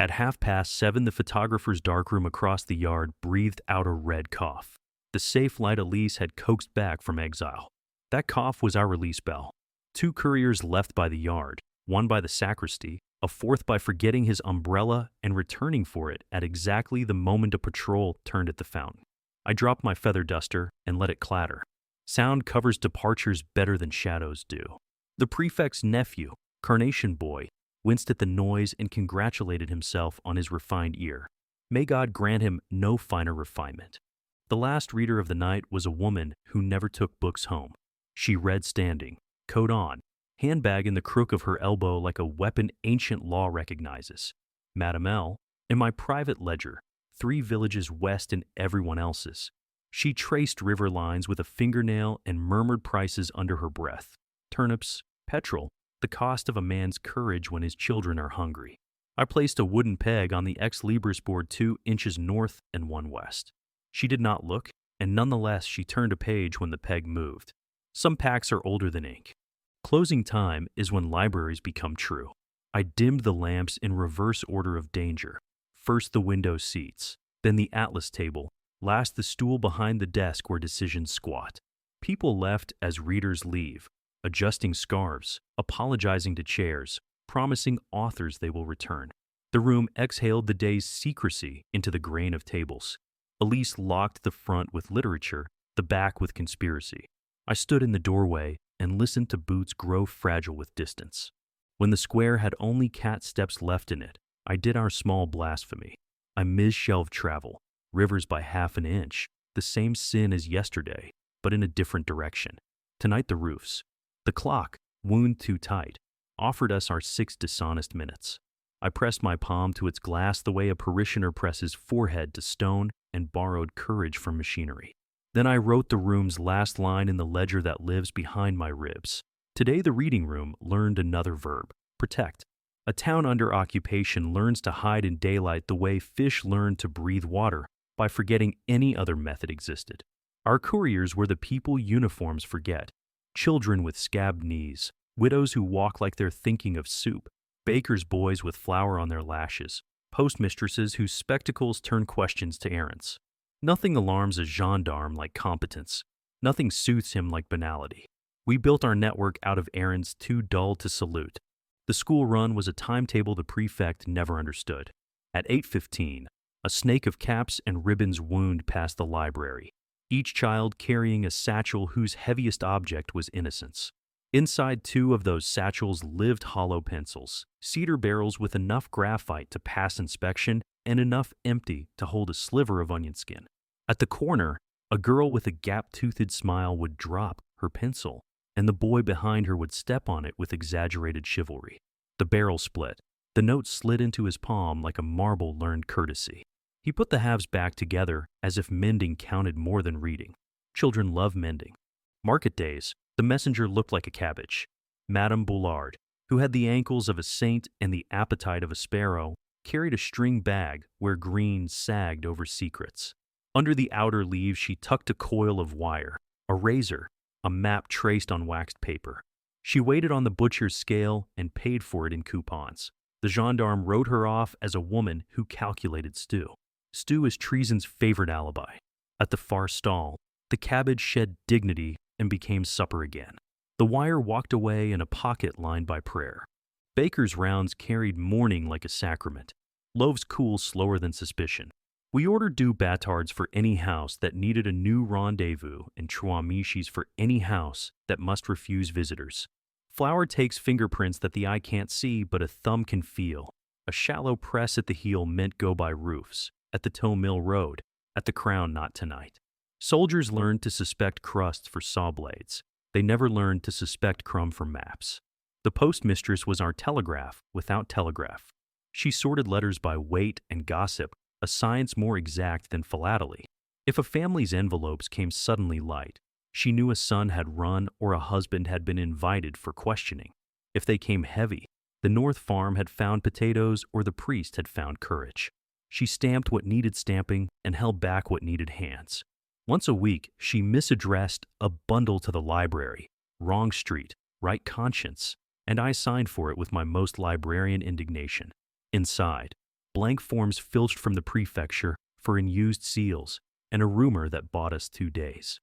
At 7:30, the photographer's darkroom across the yard breathed out a red cough. The safe light Elise had coaxed back from exile. That cough was our release bell. 2 couriers left by the yard, 1 by the sacristy, a 4th by forgetting his umbrella and returning for it at exactly the moment a patrol turned at the fountain. I dropped my feather duster and let it clatter. Sound covers departures better than shadows do. The prefect's nephew, Carnation Boy, winced at the noise and congratulated himself on his refined ear. May God grant him no finer refinement. The last reader of the night was a woman who never took books home. She read standing, coat on, handbag in the crook of her elbow like a weapon ancient law recognizes. Madame L., in my private ledger, 3 villages west and everyone else's. She traced river lines with a fingernail and murmured prices under her breath. Turnips, petrol, the cost of a man's courage when his children are hungry. I placed a wooden peg on the Ex Libris board 2 inches north and 1 west. She did not look, and nonetheless she turned a page when the peg moved. Some packs are older than ink. Closing time is when libraries become true. I dimmed the lamps in reverse order of danger. First the window seats, then the atlas table, last the stool behind the desk where decisions squat. People left as readers leave, adjusting scarves, apologizing to chairs, promising authors they will return. The room exhaled the day's secrecy into the grain of tables. Elise locked the front with literature, the back with conspiracy. I stood in the doorway and listened to boots grow fragile with distance. When the square had only cat steps left in it, I did our small blasphemy. I mis-shelved travel, rivers by 1/2 inch, the same sin as yesterday, but in a different direction. Tonight the roofs. The clock, wound too tight, offered us our 6 dishonest minutes. I pressed my palm to its glass the way a parishioner presses forehead to stone and borrowed courage from machinery. Then I wrote the room's last line in the ledger that lives behind my ribs. Today the reading room learned another verb, protect. A town under occupation learns to hide in daylight the way fish learn to breathe water by forgetting any other method existed. Our couriers were the people uniforms forget. Children with scabbed knees, widows who walk like they're thinking of soup, bakers' boys with flour on their lashes, postmistresses whose spectacles turn questions to errands. Nothing alarms a gendarme like competence. Nothing soothes him like banality. We built our network out of errands too dull to salute. The school run was a timetable the prefect never understood. At 8:15, a snake of caps and ribbons wound past the library, each child carrying a satchel whose heaviest object was innocence. Inside 2 of those satchels lived hollow pencils, cedar barrels with enough graphite to pass inspection and enough empty to hold a sliver of onion skin. At the corner, a girl with a gap-toothed smile would drop her pencil, and the boy behind her would step on it with exaggerated chivalry. The barrel split. The note slid into his palm like a marble learned courtesy. He put the halves back together as if mending counted more than reading. Children love mending. Market days, the messenger looked like a cabbage. Madame Boulard, who had the ankles of a saint and the appetite of a sparrow, carried a string bag where green sagged over secrets. Under the outer leaves she tucked a coil of wire, a razor, a map traced on waxed paper. She waited on the butcher's scale and paid for it in coupons. The gendarme wrote her off as a woman who calculated stew. Stew is treason's favorite alibi. At the far stall, the cabbage shed dignity and became supper again. The wire walked away in a pocket lined by prayer. Baker's rounds carried mourning like a sacrament. Loaves cool slower than suspicion. We ordered deux batards for any house that needed a new rendezvous and trois michis for any house that must refuse visitors. Flour takes fingerprints that the eye can't see but a thumb can feel. A shallow press at the heel meant go by roofs. At the Tow Mill Road. At the Crown not tonight. Soldiers learned to suspect crusts for saw blades. They never learned to suspect crumb for maps. The postmistress was our telegraph without telegraph. She sorted letters by weight and gossip, a science more exact than philately. If a family's envelopes came suddenly light, she knew a son had run or a husband had been invited for questioning. If they came heavy, the North Farm had found potatoes or the priest had found courage. She stamped what needed stamping and held back what needed hands. Once a week, she misaddressed a bundle to the library, wrong street, right conscience, and I signed for it with my most librarian indignation. Inside, blank forms filched from the prefecture for unused seals and a rumor that bought us 2 days.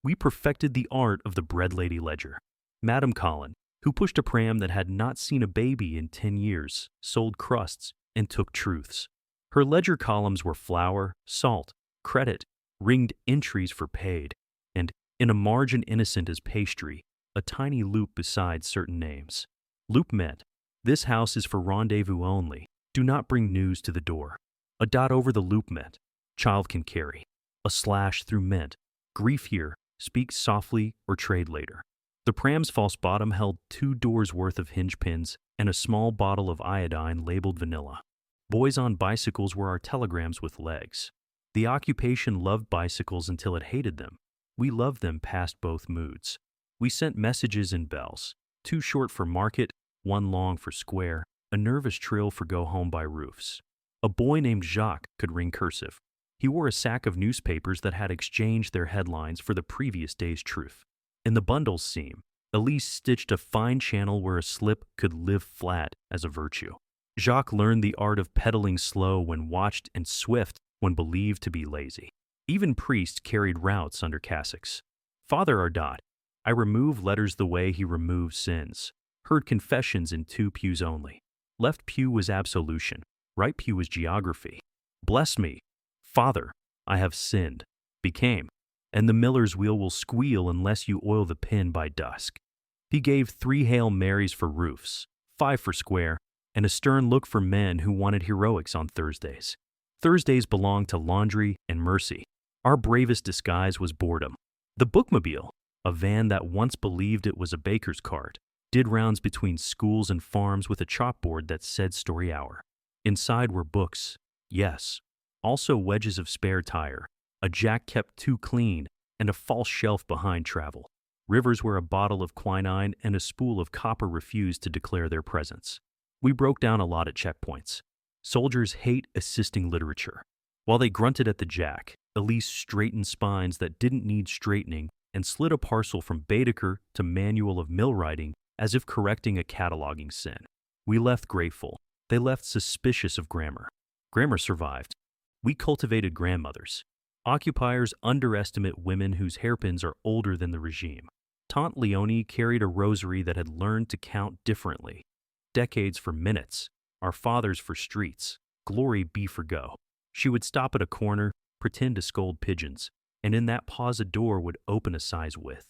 We perfected the art of the bread lady ledger. Madame Collin, who pushed a pram that had not seen a baby in 10 years, sold crusts and took truths. Her ledger columns were flour, salt, credit, ringed entries for paid, and, in a margin innocent as pastry, a tiny loop beside certain names. Loop meant, this house is for rendezvous only. Do not bring news to the door. A dot over the loop meant, child can carry. A slash through meant, grief here, speak softly or trade later. The pram's false bottom held 2 doors worth of hinge pins and a small bottle of iodine labeled vanilla. Boys on bicycles were our telegrams with legs. The occupation loved bicycles until it hated them. We loved them past both moods. We sent messages in bells, 2 short for market, 1 long for square, a nervous trill for go home by roofs. A boy named Jacques could ring cursive. He wore a sack of newspapers that had exchanged their headlines for the previous day's truth. In the bundle's seam, Elise stitched a fine channel where a slip could live flat as a virtue. Jacques learned the art of pedaling slow when watched and swift when believed to be lazy. Even priests carried routes under cassocks. Father Ardot, I remove letters the way he removes sins. Heard confessions in 2 pews only. Left pew was absolution. Right pew was geography. Bless me, Father, I have sinned. Became. And the miller's wheel will squeal unless you oil the pin by dusk. He gave 3 Hail Marys for roofs, 5 for square, and a stern look for men who wanted heroics on Thursdays. Thursdays belonged to laundry and mercy. Our bravest disguise was boredom. The Bookmobile, a van that once believed it was a baker's cart, did rounds between schools and farms with a chalkboard that said story hour. Inside were books, yes, also wedges of spare tire, a jack kept too clean, and a false shelf behind travel. Rivers where a bottle of quinine and a spool of copper refused to declare their presence. We broke down a lot at checkpoints. Soldiers hate assisting literature. While they grunted at the jack, Elise straightened spines that didn't need straightening and slid a parcel from Baedeker to Manual of Millwriting as if correcting a cataloging sin. We left grateful. They left suspicious of grammar. Grammar survived. We cultivated grandmothers. Occupiers underestimate women whose hairpins are older than the regime. Tante Leonie carried a rosary that had learned to count differently. Decades for minutes, our fathers for streets, glory be for go. She would stop at a corner, pretend to scold pigeons, and in that pause a door would open a size width.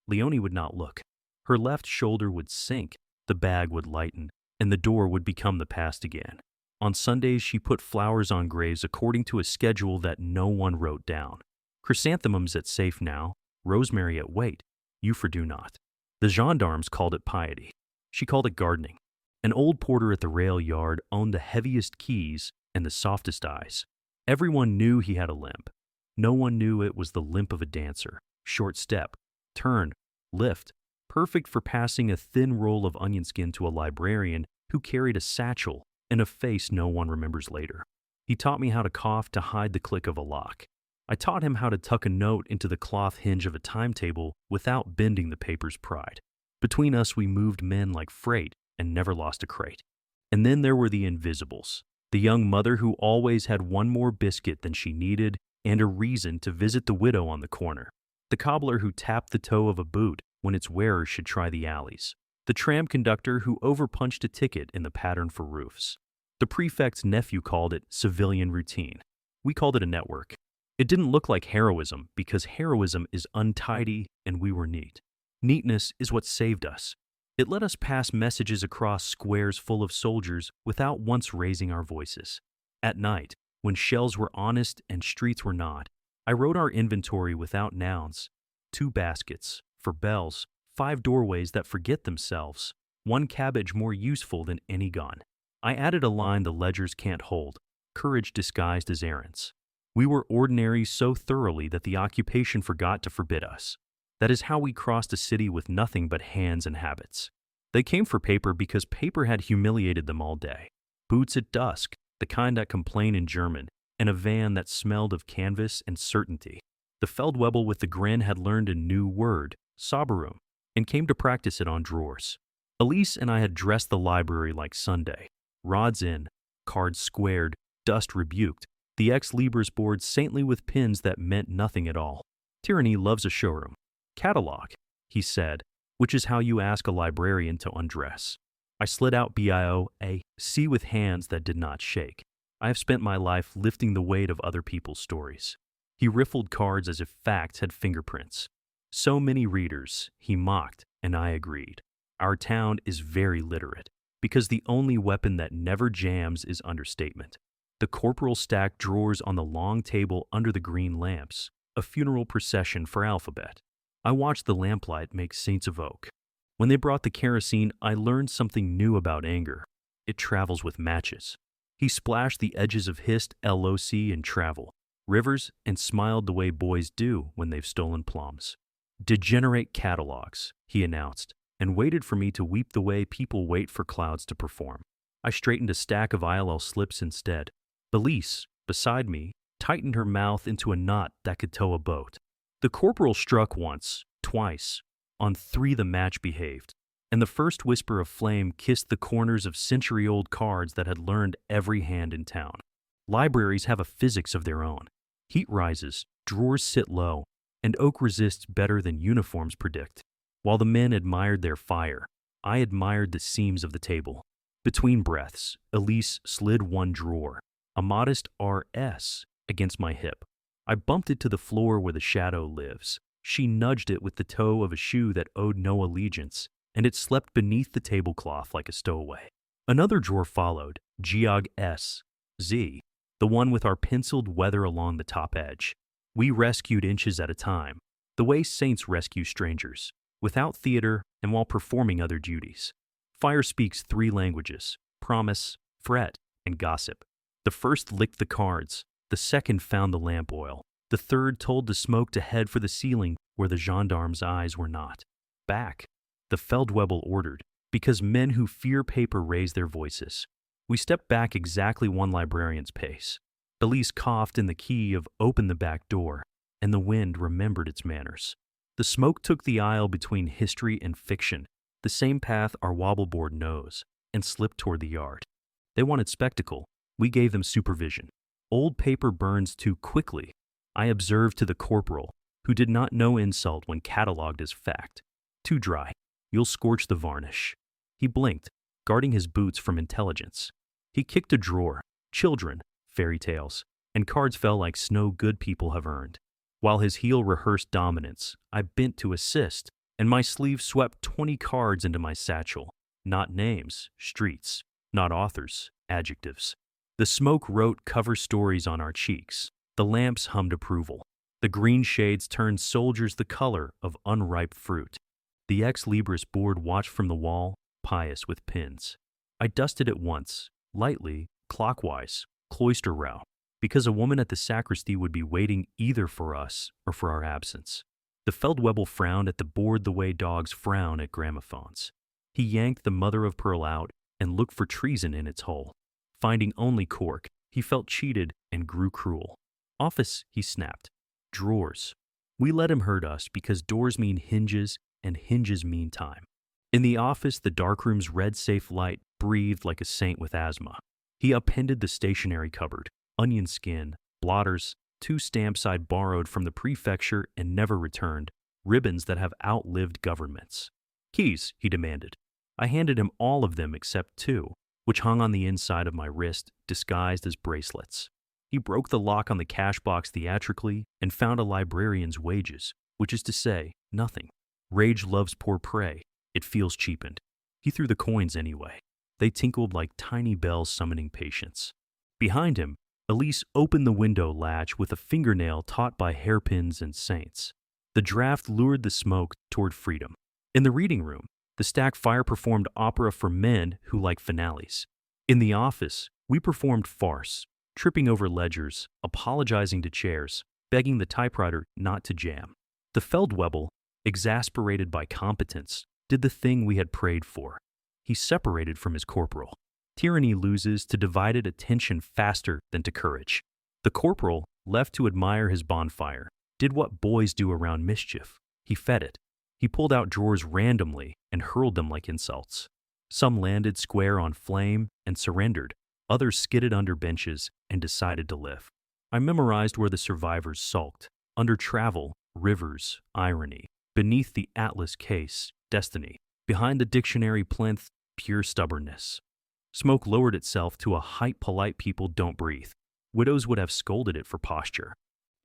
Leonie would not look. Her left shoulder would sink, the bag would lighten, and the door would become the past again. On Sundays she put flowers on graves according to a schedule that no one wrote down. Chrysanthemums at safe now, rosemary at wait, Euphor do not. The gendarmes called it piety. She called it gardening. An old porter at the rail yard owned the heaviest keys and the softest eyes. Everyone knew he had a limp. No one knew it was the limp of a dancer. Short step, turn, lift, perfect for passing a thin roll of onion skin to a librarian who carried a satchel and a face no one remembers later. He taught me how to cough to hide the click of a lock. I taught him how to tuck a note into the cloth hinge of a timetable without bending the paper's pride. Between us we moved men like freight and never lost a crate. And then there were the invisibles, the young mother who always had one more biscuit than she needed and a reason to visit the widow on the corner, the cobbler who tapped the toe of a boot when its wearer should try the alleys, the tram conductor who overpunched a ticket in the pattern for roofs. The prefect's nephew called it civilian routine. We called it a network. It didn't look like heroism because heroism is untidy and we were neat. Neatness is what saved us. It let us pass messages across squares full of soldiers without once raising our voices. At night, when shells were honest and streets were not, I wrote our inventory without nouns. 2 baskets, for bells, 5 doorways that forget themselves, 1 cabbage more useful than any gun. I added a line the ledgers can't hold, courage disguised as errands. We were ordinary so thoroughly that the occupation forgot to forbid us. That is how we crossed a city with nothing but hands and habits. They came for paper because paper had humiliated them all day. Boots at dusk, the kind that complain in German, and a van that smelled of canvas and certainty. The Feldwebel with the grin had learned a new word, Soberum, and came to practice it on drawers. Elise and I had dressed the library like Sunday. Rods in, cards squared, dust rebuked, the Ex Libris board saintly with pins that meant nothing at all. Tyranny loves a showroom. Catalogue, he said, which is how you ask a librarian to undress. I slid out BIOAC with hands that did not shake. I have spent my life lifting the weight of other people's stories. He riffled cards as if facts had fingerprints. So many readers, he mocked, and I agreed. Our town is very literate, because the only weapon that never jams is understatement. The corporal stacked drawers on the long table under the green lamps, a funeral procession for alphabet. I watched the lamplight make saints of oak. When they brought the kerosene, I learned something new about anger. It travels with matches. He splashed the edges of hist, LOC, and travel, rivers, and smiled the way boys do when they've stolen plums. Degenerate catalogues, he announced, and waited for me to weep the way people wait for clouds to perform. I straightened a stack of ILL slips instead. Elise, beside me, tightened her mouth into a knot that could tow a boat. The corporal struck once, twice. On 3 the match behaved, and the first whisper of flame kissed the corners of century-old cards that had learned every hand in town. Libraries have a physics of their own. Heat rises, drawers sit low, and oak resists better than uniforms predict. While the men admired their fire, I admired the seams of the table. Between breaths, Elise slid 1 drawer, a modest RS, against my hip. I bumped it to the floor where the shadow lives. She nudged it with the toe of a shoe that owed no allegiance, and it slept beneath the tablecloth like a stowaway. Another drawer followed, Geog S, Z, the one with our penciled weather along the top edge. We rescued inches at a time, the way saints rescue strangers, without theater and while performing other duties. Fire speaks 3 languages, promise, fret, and gossip. The first licked the cards, the second found the lamp oil, the third told the smoke to head for the ceiling where the gendarme's eyes were not. Back, the Feldwebel ordered, because men who fear paper raise their voices. We stepped back exactly 1 librarian's pace. Elise coughed in the key of "open the back door," and the wind remembered its manners. The smoke took the aisle between history and fiction, the same path our wobble-board knows, and slipped toward the yard. They wanted spectacle. We gave them supervision. Old paper burns too quickly. I observed to the corporal, who did not know insult when catalogued as fact. Too dry. You'll scorch the varnish. He blinked, guarding his boots from intelligence. He kicked a drawer. Children, fairy tales, and cards fell like snow good people have earned. While his heel rehearsed dominance, I bent to assist, and my sleeve swept 20 cards into my satchel. Not names, streets. Not authors, adjectives. The smoke wrote cover stories on our cheeks. The lamps hummed approval. The green shades turned soldiers the color of unripe fruit. The Ex Libris board watched from the wall, pious with pins. I dusted it once, lightly, clockwise, cloister row, because a woman at the sacristy would be waiting either for us or for our absence. The Feldwebel frowned at the board the way dogs frown at gramophones. He yanked the mother of pearl out and looked for treason in its hole. Finding only cork, he felt cheated and grew cruel. Office, he snapped. Drawers. We let him hurt us because doors mean hinges and hinges mean time. In the office, the darkroom's red safe light breathed like a saint with asthma. He appended the stationery cupboard, onion skin, blotters, 2 stamps I'd borrowed from the prefecture and never returned, ribbons that have outlived governments. Keys, he demanded. I handed him all of them except two, which hung on the inside of my wrist, disguised as bracelets. He broke the lock on the cash box theatrically and found a librarian's wages, which is to say, nothing. Rage loves poor prey. It feels cheapened. He threw the coins anyway. They tinkled like tiny bells summoning patience. Behind him, Elise opened the window latch with a fingernail taught by hairpins and saints. The draft lured the smoke toward freedom. In the reading room, the stack fire performed opera for men who like finales. In the office, we performed farce, tripping over ledgers, apologizing to chairs, begging the typewriter not to jam. The Feldwebel, exasperated by competence, did the thing we had prayed for. He separated from his corporal. Tyranny loses to divided attention faster than to courage. The corporal, left to admire his bonfire, did what boys do around mischief. He fed it. He pulled out drawers randomly and hurled them like insults. Some landed square on flame and surrendered. Others skidded under benches and decided to live. I memorized where the survivors sulked, under travel, rivers, irony, beneath the atlas case, destiny, behind the dictionary plinth, pure stubbornness. Smoke lowered itself to a height polite people don't breathe. Widows would have scolded it for posture.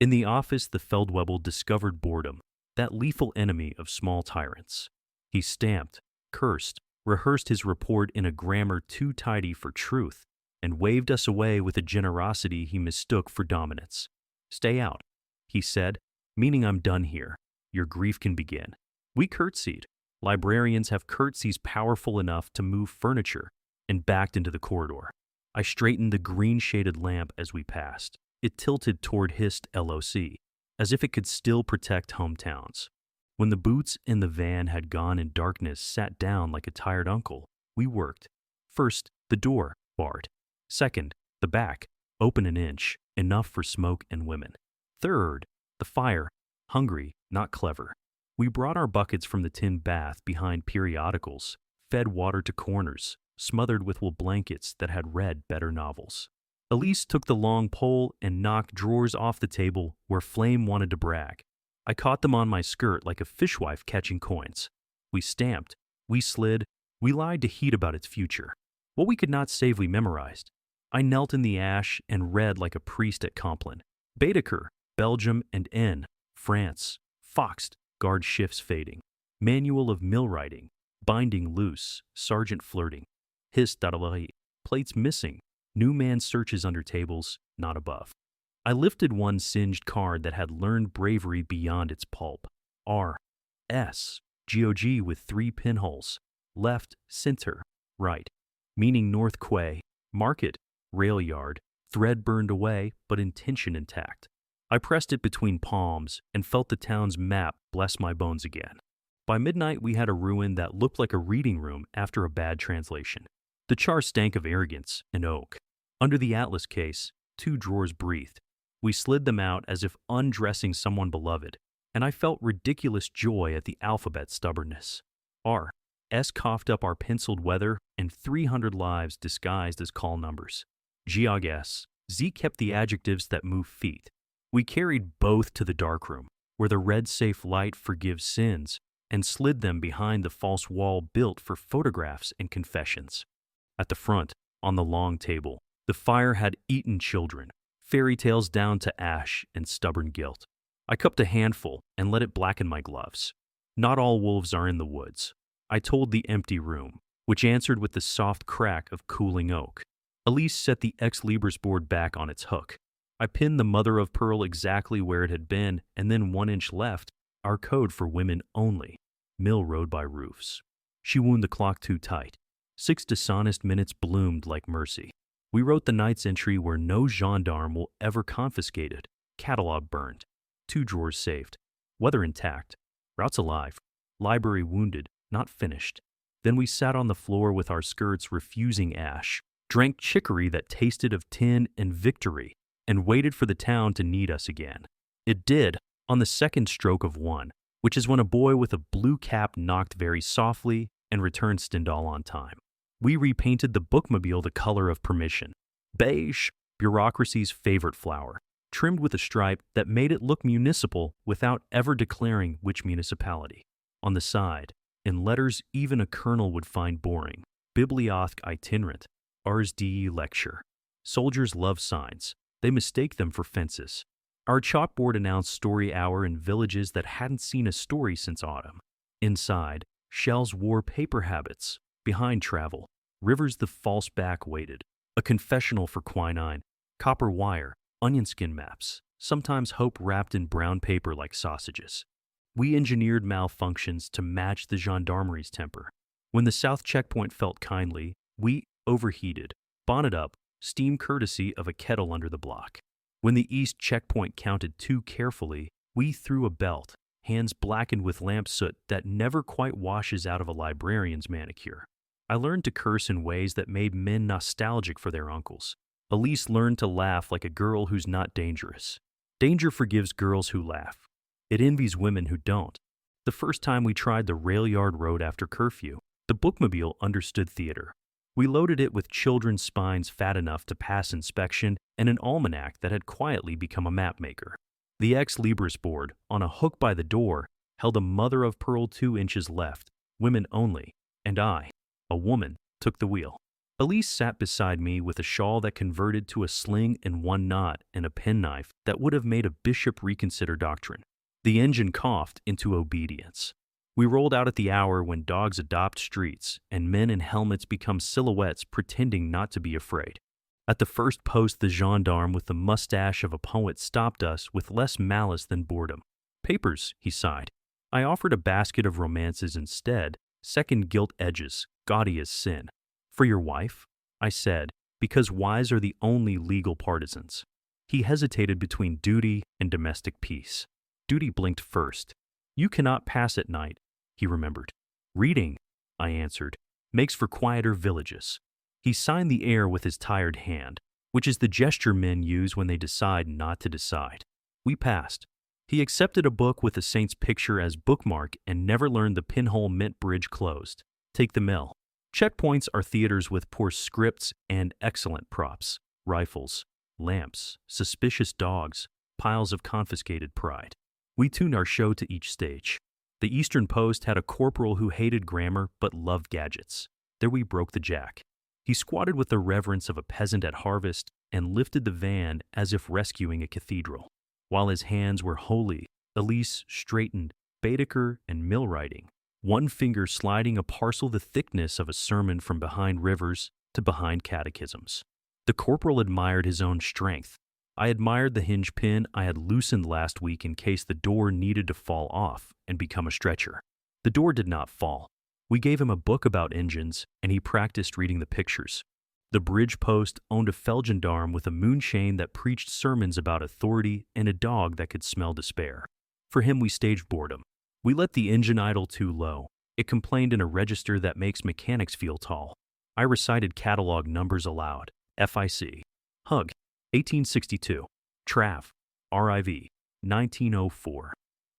In the office, the Feldwebel discovered boredom, that lethal enemy of small tyrants. He stamped, cursed, rehearsed his report in a grammar too tidy for truth, and waved us away with a generosity he mistook for dominance. "Stay out," he said, meaning I'm done here. Your grief can begin. We curtsied. Librarians have curtsies powerful enough to move furniture, and backed into the corridor. I straightened the green-shaded lamp as we passed. It tilted toward hissed LOC, as if it could still protect hometowns. When the boots in the van had gone and darkness sat down like a tired uncle, we worked. First, the door, barred. Second, the back, open an inch, enough for smoke and women. Third, the fire, hungry, not clever. We brought our buckets from the tin bath behind periodicals, fed water to corners, smothered with wool blankets that had read better novels. Elise took the long pole and knocked drawers off the table where Flame wanted to brag. I caught them on my skirt like a fishwife catching coins. We stamped, we slid, we lied to Heat about its future. What we could not save we memorized. I knelt in the ash and read like a priest at Compline. Baedeker, Belgium and N, France. Foxed, guard shifts fading. Manual of millwrighting, binding loose, sergeant flirting. His d'artillerie, plates missing. New man searches under tables, not above. I lifted one singed card that had learned bravery beyond its pulp. R. S. GOG with 3 pinholes. Left, center, right. Meaning North Quay, market, rail yard, thread burned away, but intention intact. I pressed it between palms and felt the town's map bless my bones again. By midnight, we had a ruin that looked like a reading room after a bad translation. The char stank of arrogance and oak. Under the atlas case, 2 drawers breathed. We slid them out as if undressing someone beloved, and I felt ridiculous joy at the alphabet stubbornness. R. S coughed up our penciled weather and 300 lives disguised as call numbers. Geog S. Z kept the adjectives that move feet. We carried both to the darkroom, where the red safe light forgives sins, and slid them behind the false wall built for photographs and confessions. At the front, on the long table, the fire had eaten children, fairy tales down to ash and stubborn guilt. I cupped a handful and let it blacken my gloves. Not all wolves are in the woods. I told the empty room, which answered with the soft crack of cooling oak. Elise set the Ex Libris board back on its hook. I pinned the mother of pearl exactly where it had been, and then 1 inch left, our code for women only. Mill rode by roofs. She wound the clock too tight. 6 dishonest minutes bloomed like mercy. We wrote the night's entry where no gendarme will ever confiscate it. Catalogue burned. 2 drawers saved. Weather intact. Routes alive. Library wounded, not finished. Then we sat on the floor with our skirts refusing ash, drank chicory that tasted of tin and victory, and waited for the town to need us again. It did, on the second stroke of 1, which is when a boy with a blue cap knocked very softly and returned Stendhal on time. We repainted the Bookmobile the color of permission. Beige, bureaucracy's favorite flower. trimmed with a stripe that made it look municipal without ever declaring which municipality. On the side, in letters even a colonel would find boring, Bibliothèque itinerant, Ars Dei lecture. Soldiers love signs. They mistake them for fences. Our chalkboard announced story hour in villages that hadn't seen a story since autumn. Inside, shells wore paper habits. Behind travel, rivers the false back waited. A confessional for quinine, copper wire, onion skin maps, sometimes hope wrapped in brown paper like sausages. We engineered malfunctions to match the gendarmery's temper. When the south checkpoint felt kindly, we overheated, bonnet up, steam courtesy of a kettle under the block. When the east checkpoint counted too carefully, we threw a belt, hands blackened with lamp soot that never quite washes out of a librarian's manicure. I learned to curse in ways that made men nostalgic for their uncles. Elise learned to laugh like a girl who's not dangerous. Danger forgives girls who laugh. It envies women who don't. The first time we tried the rail yard road after curfew, the Bookmobile understood theater. We loaded it with children's spines fat enough to pass inspection and an almanac that had quietly become a map maker. The Ex Libris board, on a hook by the door, held a mother-of-pearl 2 inches left, women only, and I, a woman, took the wheel. Elise sat beside me with a shawl that converted to a sling in one knot and a penknife that would have made a bishop reconsider doctrine. The engine coughed into obedience. We rolled out at the hour when dogs adopt streets and men in helmets become silhouettes pretending not to be afraid. At the first post, the gendarme with the mustache of a poet stopped us with less malice than boredom. Papers, he sighed. I offered a basket of romances instead, second gilt edges, gaudy as sin. For your wife? I said, because wives are the only legal partisans. He hesitated between duty and domestic peace. Duty blinked first. You cannot pass at night, he remembered. Reading, I answered, makes for quieter villages. He signed the air with his tired hand, which is the gesture men use when they decide not to decide. We passed. He accepted a book with a saint's picture as bookmark and never learned the pinhole meant bridge closed. Take the mill. Checkpoints are theaters with poor scripts and excellent props. Rifles, lamps, suspicious dogs, piles of confiscated pride. We tuned our show to each stage. The Eastern Post had a corporal who hated grammar but loved gadgets. There we broke the jack. He squatted with the reverence of a peasant at harvest and lifted the van as if rescuing a cathedral. While his hands were holy, Elise straightened Baedeker and millwrighting, one finger sliding a parcel the thickness of a sermon from behind rivers to behind catechisms. The corporal admired his own strength. I admired the hinge pin I had loosened last week in case the door needed to fall off and become a stretcher. The door did not fall. We gave him a book about engines, and he practiced reading the pictures. The bridge post owned a felgendarm with a moonshane that preached sermons about authority and a dog that could smell despair. For him, we staged boredom. We let the engine idle too low. It complained in a register that makes mechanics feel tall. I recited Catalogue numbers aloud. FIC. Hug. 1862. Trav. RIV. 1904.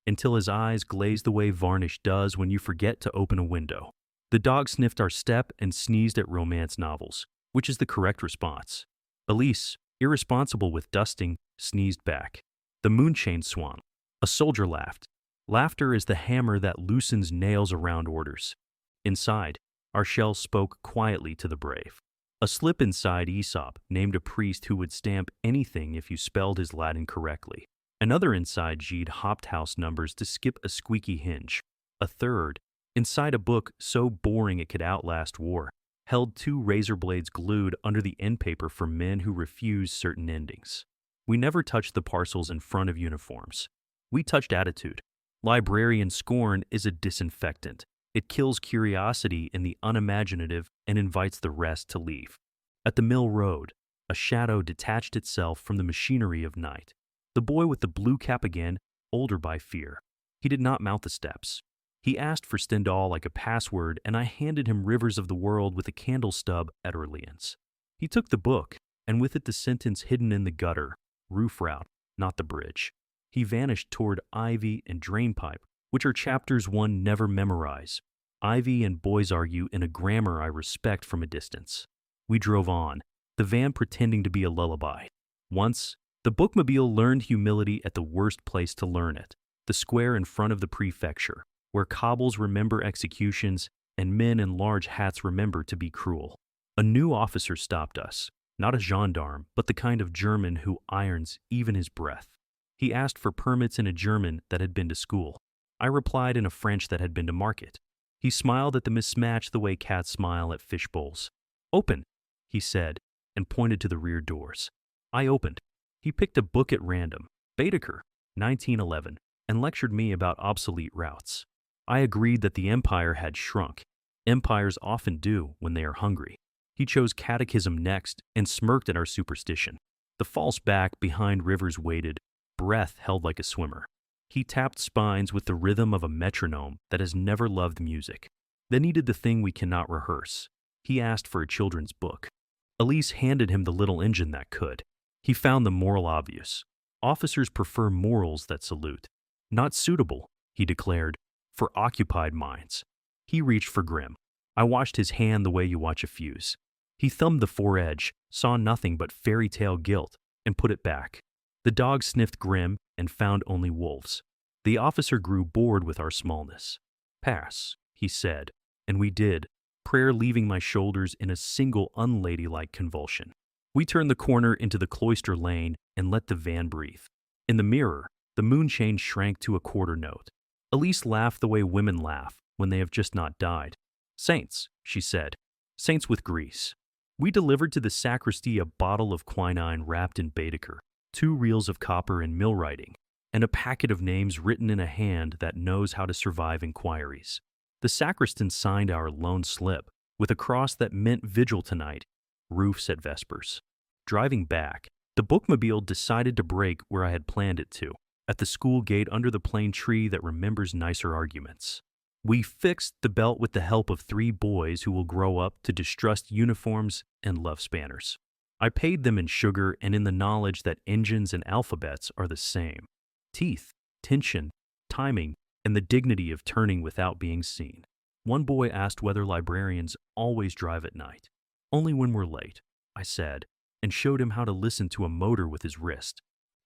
Until his eyes glazed the way varnish does when you forget to open a window. The dog sniffed our step and sneezed at romance novels, which is the correct response. Elise, irresponsible with dusting, sneezed back. The moonshane swung. A soldier laughed. Laughter is the hammer that loosens nails around orders. Inside, our shells spoke quietly to the brave. A slip inside Aesop named a priest who would stamp anything if you spelled his Latin correctly. Another inside G'd hopped house numbers to skip a squeaky hinge. A third, inside a book so boring it could outlast war, held 2 razor blades glued under the end paper for men who refused certain endings. We never touched the parcels in front of uniforms. We touched attitude. Librarian scorn is a disinfectant. It kills curiosity in the unimaginative and invites the rest to leave. At the mill road, a shadow detached itself from the machinery of night. The boy with the blue cap again, older by fear. He did not mount the steps. He asked for Stendhal like a password, and I handed him Rivers of the World with a candle stub at Orleans. He took the book, and with it the sentence hidden in the gutter, roof route, not the bridge. He vanished toward ivy and drainpipe, which are chapters one never memorize. Ivy and boys argue in a grammar I respect from a distance. We drove on, the van pretending to be a lullaby. Once, The Bookmobile learned humility at the worst place to learn it, the square in front of the prefecture, where cobbles remember executions and men in large hats remember to be cruel. A new officer stopped us, not a gendarme, but the kind of German who irons even his breath. He asked for permits in a German that had been to school. I replied in a French that had been to market. He smiled at the mismatch the way cats smile at fish bowls. "Open," he said, and pointed to the rear doors. I opened. He picked a book at random, Baedeker, 1911, and lectured me about obsolete routes. I agreed that the empire had shrunk. Empires often do when they are hungry. He chose catechism next and smirked at our superstition. The false back behind rivers waited, breath held like a swimmer. He tapped spines with the rhythm of a metronome that has never loved music. Then he did the thing we cannot rehearse. He asked for a children's book. Elise handed him the little engine that could. He found the moral obvious. Officers prefer morals that salute. Not suitable, he declared, for occupied minds. He reached for Grimm. I watched his hand the way you watch a fuse. He thumbed the foredge, saw nothing but fairy tale guilt, and put it back. The dog sniffed Grimm and found only wolves. The officer grew bored with our smallness. "Pass," he said, and we did, prayer leaving my shoulders in a single unladylike convulsion. We turned the corner into the cloister lane and let the van breathe. In the mirror, the moonshine shrank to a quarter note. Elise laughed the way women laugh when they have just not died. "Saints," she said. "Saints with grease." We delivered to the sacristy a bottle of quinine wrapped in Baedeker, 2 reels of copper in mill writing, and a packet of names written in a hand that knows how to survive inquiries. The sacristan signed our loan slip with a cross that meant vigil tonight, roofs at vespers. Driving back, the Bookmobile decided to break where I had planned it to, at the school gate under the plane tree that remembers nicer arguments. We fixed the belt with the help of 3 boys who will grow up to distrust uniforms and love spanners. I paid them in sugar and in the knowledge that engines and alphabets are the same. Teeth, tension, timing, and the dignity of turning without being seen. One boy asked whether librarians always drive at night. "Only when we're late," I said, and showed him how to listen to a motor with his wrist.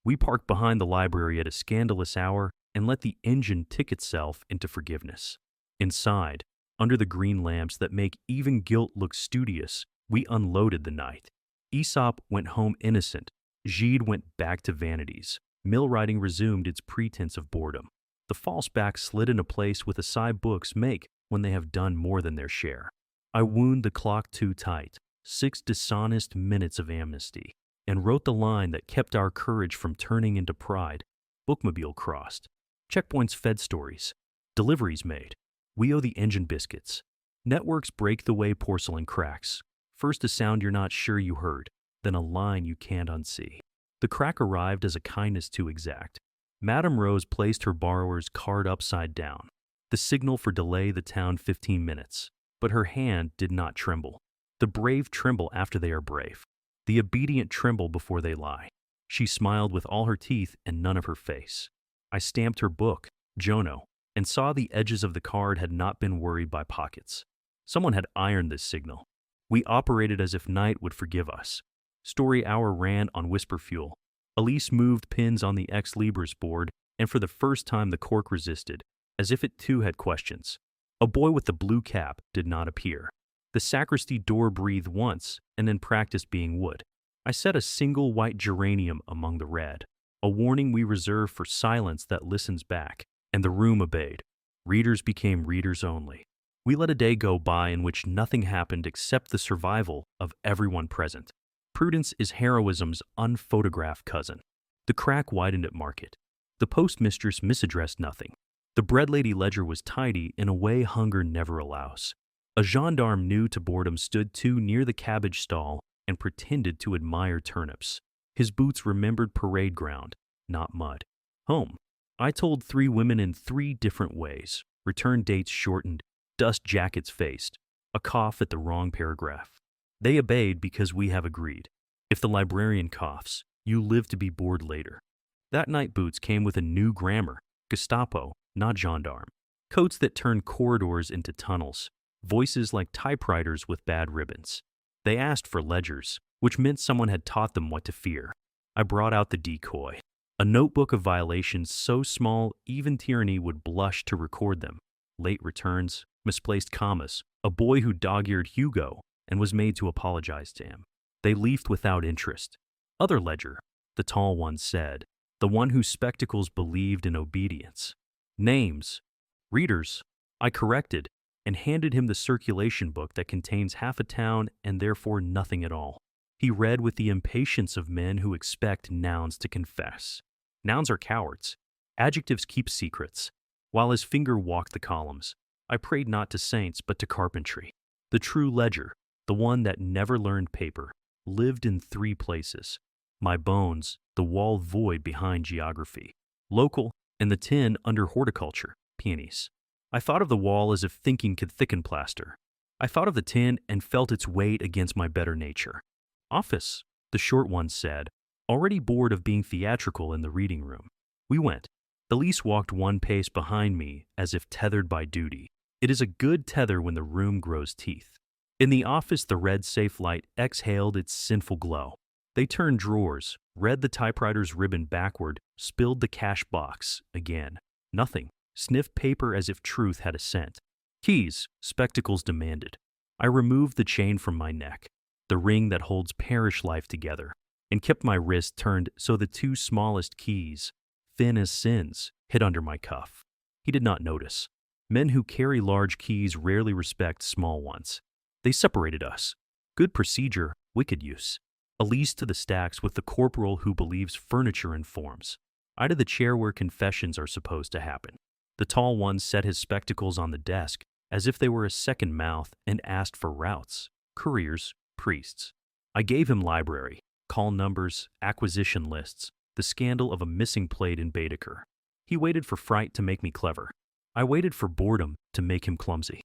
We parked behind the library at a scandalous hour and let the engine tick itself into forgiveness. Inside, under the green lamps that make even guilt look studious, we unloaded the night. Aesop went home innocent. Gide went back to vanities. Mill writing resumed its pretense of boredom. The false back slid into place with a sigh books make when they have done more than their share. I wound the clock too tight, 6 dishonest minutes of amnesty, and wrote the line that kept our courage from turning into pride. Bookmobile crossed. Checkpoints fed stories. Deliveries made. We owe the engine biscuits. Networks break the way porcelain cracks. First a sound you're not sure you heard, then a line you can't unsee. The crack arrived as a kindness too exact. Madame Rose placed her borrower's card upside down. The signal for delay the town 15 minutes. But her hand did not tremble. The brave tremble after they are brave. The obedient tremble before they lie. She smiled with all her teeth and none of her face. I stamped her book, Jono, and saw the edges of the card had not been worried by pockets. Someone had ironed this signal. We operated as if night would forgive us. Story hour ran on whisper fuel. Elise moved pins on the Ex Libris board, and for the first time the cork resisted, as if it too had questions. A boy with the blue cap did not appear. The sacristy door breathed once, and then practiced being wood. I set a single white geranium among the red, a warning we reserve for silence that listens back, and the room obeyed. Readers became readers only. We let a day go by in which nothing happened except the survival of everyone present. Prudence is heroism's unphotographed cousin. The crack widened at market. The postmistress misaddressed nothing. The bread lady ledger was tidy in a way hunger never allows. A gendarme new to boredom stood too near the cabbage stall and pretended to admire turnips. His boots remembered parade ground, not mud. Home. I told 3 women in 3 different ways. Return dates shortened, dust jackets faced, a cough at the wrong paragraph. They obeyed because we have agreed. If the librarian coughs, you live to be bored later. That night boots came with a new grammar, Gestapo, not gendarme. Coats that turned corridors into tunnels. Voices like typewriters with bad ribbons. They asked for ledgers, which meant someone had taught them what to fear. I brought out the decoy, a notebook of violations so small even tyranny would blush to record them. Late returns, misplaced commas, a boy who dog-eared Hugo and was made to apologize to him. They leafed without interest. Other ledger, the tall one said, the one whose spectacles believed in obedience. Names. Readers. I corrected and handed him the circulation book that contains half a town and therefore nothing at all. He read with the impatience of men who expect nouns to confess. Nouns are cowards. Adjectives keep secrets. While his finger walked the columns, I prayed not to saints but to carpentry. The true ledger, the one that never learned paper, lived in 3 places. My bones, the wall void behind geography. Local, and the tin under horticulture, peonies. I thought of the wall as if thinking could thicken plaster. I thought of the tin and felt its weight against my better nature. Office, the short one said, already bored of being theatrical in the reading room. We went. Elise walked 1 pace behind me as if tethered by duty. It is a good tether when the room grows teeth. In the office, the red safe light exhaled its sinful glow. They turned drawers, read the typewriter's ribbon backward, spilled the cash box again. Nothing. Sniffed paper as if truth had a scent. Keys, spectacles demanded. I removed the chain from my neck, the ring that holds parish life together, and kept my wrist turned so the 2 smallest keys, thin as sins, hid under my cuff. He did not notice. Men who carry large keys rarely respect small ones. They separated us. Good procedure, wicked use. Elise to the stacks with the corporal who believes furniture informs. I to the chair where confessions are supposed to happen. The tall one set his spectacles on the desk as if they were a second mouth and asked for routes, couriers, priests. I gave him library, call numbers, acquisition lists, the scandal of a missing plate in Baedeker. He waited for fright to make me clever. I waited for boredom to make him clumsy.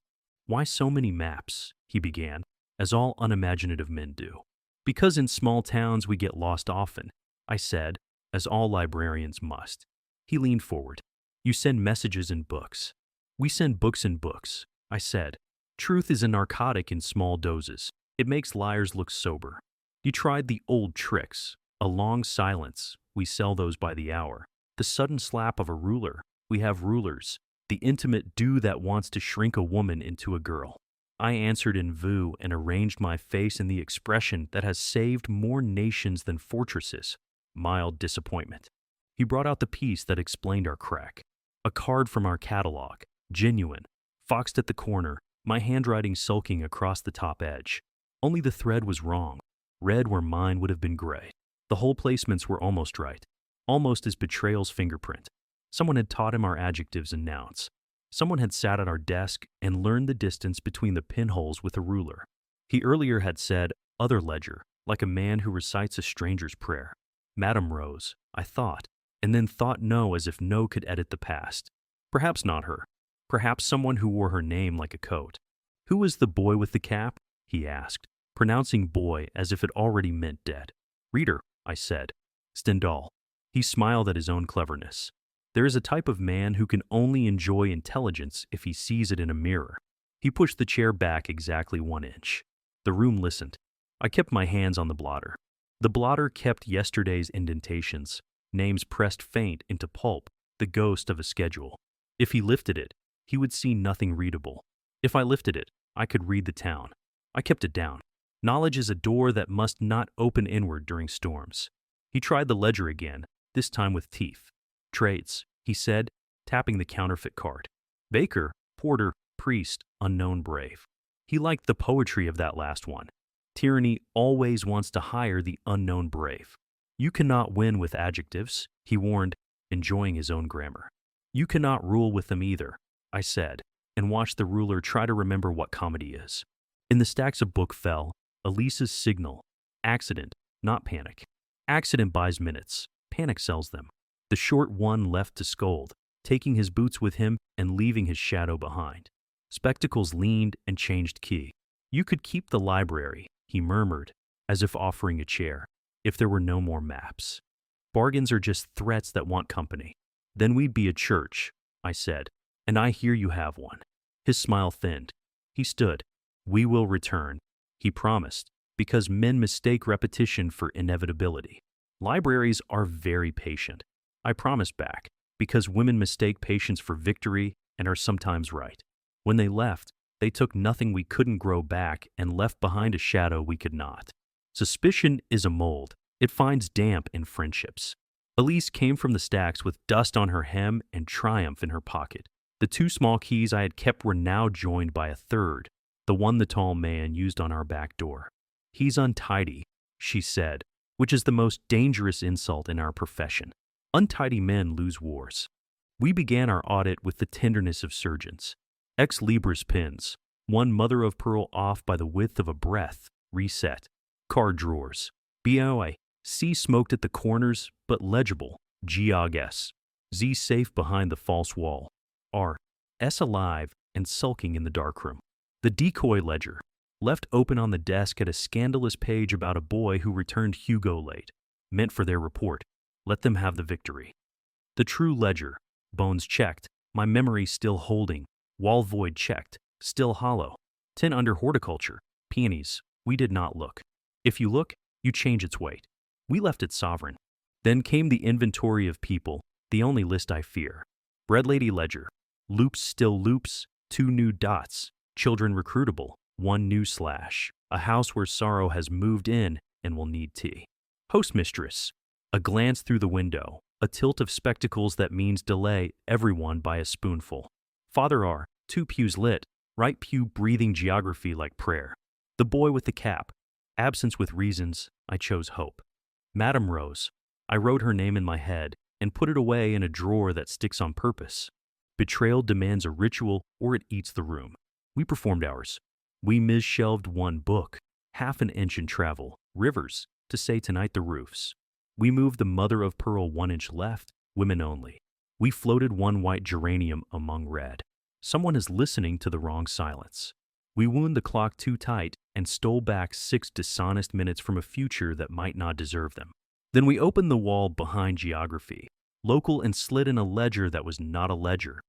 Why so many maps? He began, as all unimaginative men do. Because in small towns we get lost often, I said, as all librarians must. He leaned forward. You send messages in books. We send books in books, I said. Truth is a narcotic in small doses. It makes liars look sober. You tried the old tricks. A long silence. We sell those by the hour. The sudden slap of a ruler. We have rulers. The intimate do that wants to shrink a woman into a girl. I answered in voo and arranged my face in the expression that has saved more nations than fortresses. Mild disappointment. He brought out the piece that explained our crack. A card from our catalogue, genuine, foxed at the corner, my handwriting sulking across the top edge. Only the thread was wrong, red where mine would have been gray. The whole placements were almost right, almost as Betrayal's fingerprint. Someone had taught him our adjectives and nouns. Someone had sat at our desk and learned the distance between the pinholes with a ruler. He earlier had said, other ledger, like a man who recites a stranger's prayer. Madame Rose, I thought, and then thought no as if no could edit the past. Perhaps not her. Perhaps someone who wore her name like a coat. Who was the boy with the cap? He asked, pronouncing boy as if it already meant dead. Reader, I said. Stendhal. He smiled at his own cleverness. There is a type of man who can only enjoy intelligence if he sees it in a mirror. He pushed the chair back exactly 1 inch. The room listened. I kept my hands on the blotter. The blotter kept yesterday's indentations, names pressed faint into pulp, the ghost of a schedule. If he lifted it, he would see nothing readable. If I lifted it, I could read the town. I kept it down. Knowledge is a door that must not open inward during storms. He tried the ledger again, this time with teeth. Trades, he said, tapping the counterfeit card. Baker, porter, priest, unknown brave. He liked the poetry of that last one. Tyranny always wants to hire the unknown brave. You cannot win with adjectives, he warned, enjoying his own grammar. You cannot rule with them either, I said, and watched the ruler try to remember what comedy is. In the stacks a book fell, Elise's signal. Accident, not panic. Accident buys minutes. Panic sells them. The short one left to scold, taking his boots with him and leaving his shadow behind. Spectacles leaned and changed key. You could keep the library, he murmured, as if offering a chair, if there were no more maps. Bargains are just threats that want company. Then we'd be a church, I said, and I hear you have one. His smile thinned. He stood. We will return, he promised, because men mistake repetition for inevitability. Libraries are very patient. I promise back, because women mistake patience for victory and are sometimes right. When they left, they took nothing we couldn't grow back and left behind a shadow we could not. Suspicion is a mold. It finds damp in friendships. Elise came from the stacks with dust on her hem and triumph in her pocket. The two small keys I had kept were now joined by a third, the one the tall man used on our back door. "He's untidy," she said, which is the most dangerous insult in our profession. Untidy men lose wars. We began our audit with the tenderness of surgeons. Ex Libris pins, one mother of pearl off by the width of a breath, reset. Card drawers. BOI. C smoked at the corners, but legible. GOGS. Z safe behind the false wall. R. S alive and sulking in the darkroom. The decoy ledger, left open on the desk at a scandalous page about a boy who returned Hugo late, meant for their report. Let them have the victory. The true ledger, bones checked, my memory still holding, wall void checked, still hollow. 10 under horticulture, peonies, we did not look. If you look, you change its weight. We left it sovereign. Then came the inventory of people, the only list I fear. Bread lady ledger, loops still loops, 2 new dots, children recruitable, 1 new slash, a house where sorrow has moved in and will need tea. Postmistress, a glance through the window, a tilt of spectacles that means delay everyone by a spoonful. Father R, 2 pews lit, right pew breathing geography like prayer. The boy with the cap, absence with reasons, I chose hope. Madame Rose, I wrote her name in my head and put it away in a drawer that sticks on purpose. Betrayal demands a ritual or it eats the room. We performed ours. We mis-shelved 1 book, half an inch in travel, rivers, to say tonight the roofs. We moved the mother of pearl 1 inch left, women only. We floated 1 white geranium among red. Someone is listening to the wrong silence. We wound the clock too tight and stole back 6 dishonest minutes from a future that might not deserve them. Then we opened the wall behind geography, local, and slid in a ledger that was not a ledger.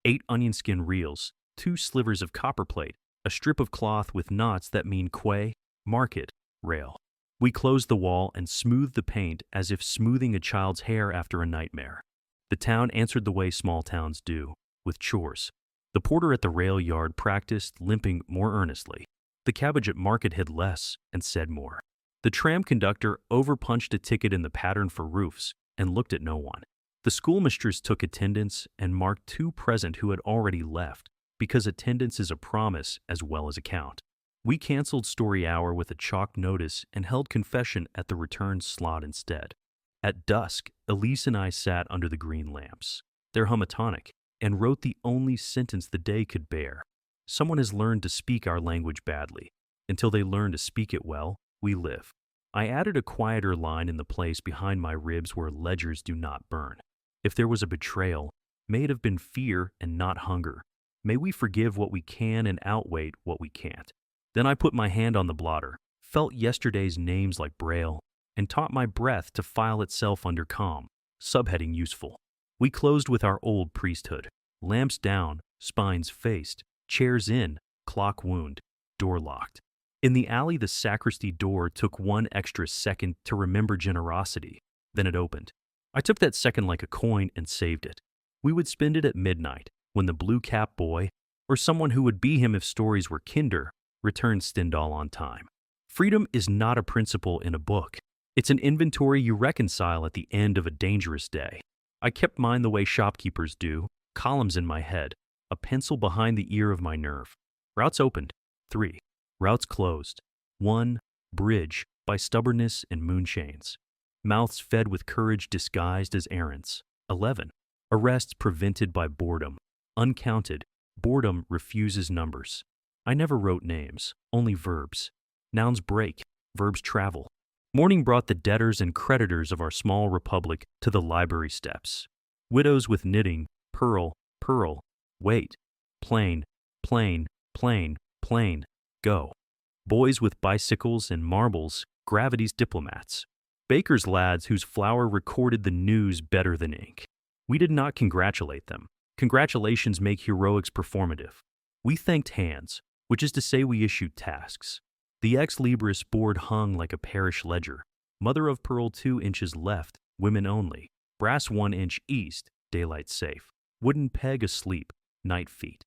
8 onion skin reels, 2 slivers of copperplate, a strip of cloth with knots that mean quay, market, rail. We closed the wall and smoothed the paint as if smoothing a child's hair after a nightmare. The town answered the way small towns do, with chores. The porter at the rail yard practiced, limping more earnestly. The cabbage at market hid less and said more. The tram conductor overpunched a ticket in the pattern for roofs and looked at no one. The schoolmistress took attendance and marked 2 present who had already left, because attendance is a promise as well as a count. We canceled story hour with a chalk notice and held confession at the return slot instead. At dusk, Elise and I sat under the green lamps. They're homatonic, and wrote the only sentence the day could bear. Someone has learned to speak our language badly. Until they learn to speak it well, we live. I added a quieter line in the place behind my ribs where ledgers do not burn. If there was a betrayal, may it have been fear and not hunger. May we forgive what we can and outweigh what we can't. Then I put my hand on the blotter, felt yesterday's names like braille, and taught my breath to file itself under calm, subheading useful. We closed with our old priesthood, lamps down, spines faced, chairs in, clock wound, door locked. In the alley, the sacristy door took 1 extra second to remember generosity. Then it opened. I took that second like a coin and saved it. We would spend it at midnight, when the blue-cap boy, or someone who would be him if stories were kinder, returned Stendhal on time. Freedom is not a principle in a book. It's an inventory you reconcile at the end of a dangerous day. I kept mine the way shopkeepers do, columns in my head, a pencil behind the ear of my nerve. Routes opened. 3. Routes closed. 1. Bridge, by stubbornness and moonshanes. Mouths fed with courage disguised as errands. 11. Arrests prevented by boredom. Uncounted. Boredom refuses numbers. I never wrote names, only verbs. Nouns break, verbs travel. Morning brought the debtors and creditors of our small republic to the library steps. Widows with knitting, pearl, pearl, wait, plain, plain, plain, plain, go. Boys with bicycles and marbles, gravity's diplomats. Baker's lads whose flour recorded the news better than ink. We did not congratulate them. Congratulations make heroics performative. We thanked hands, which is to say we issued tasks. The Ex Libris board hung like a parish ledger. Mother of pearl 2 inches left, women only. Brass 1 inch east, daylight safe. Wooden peg asleep, night feet.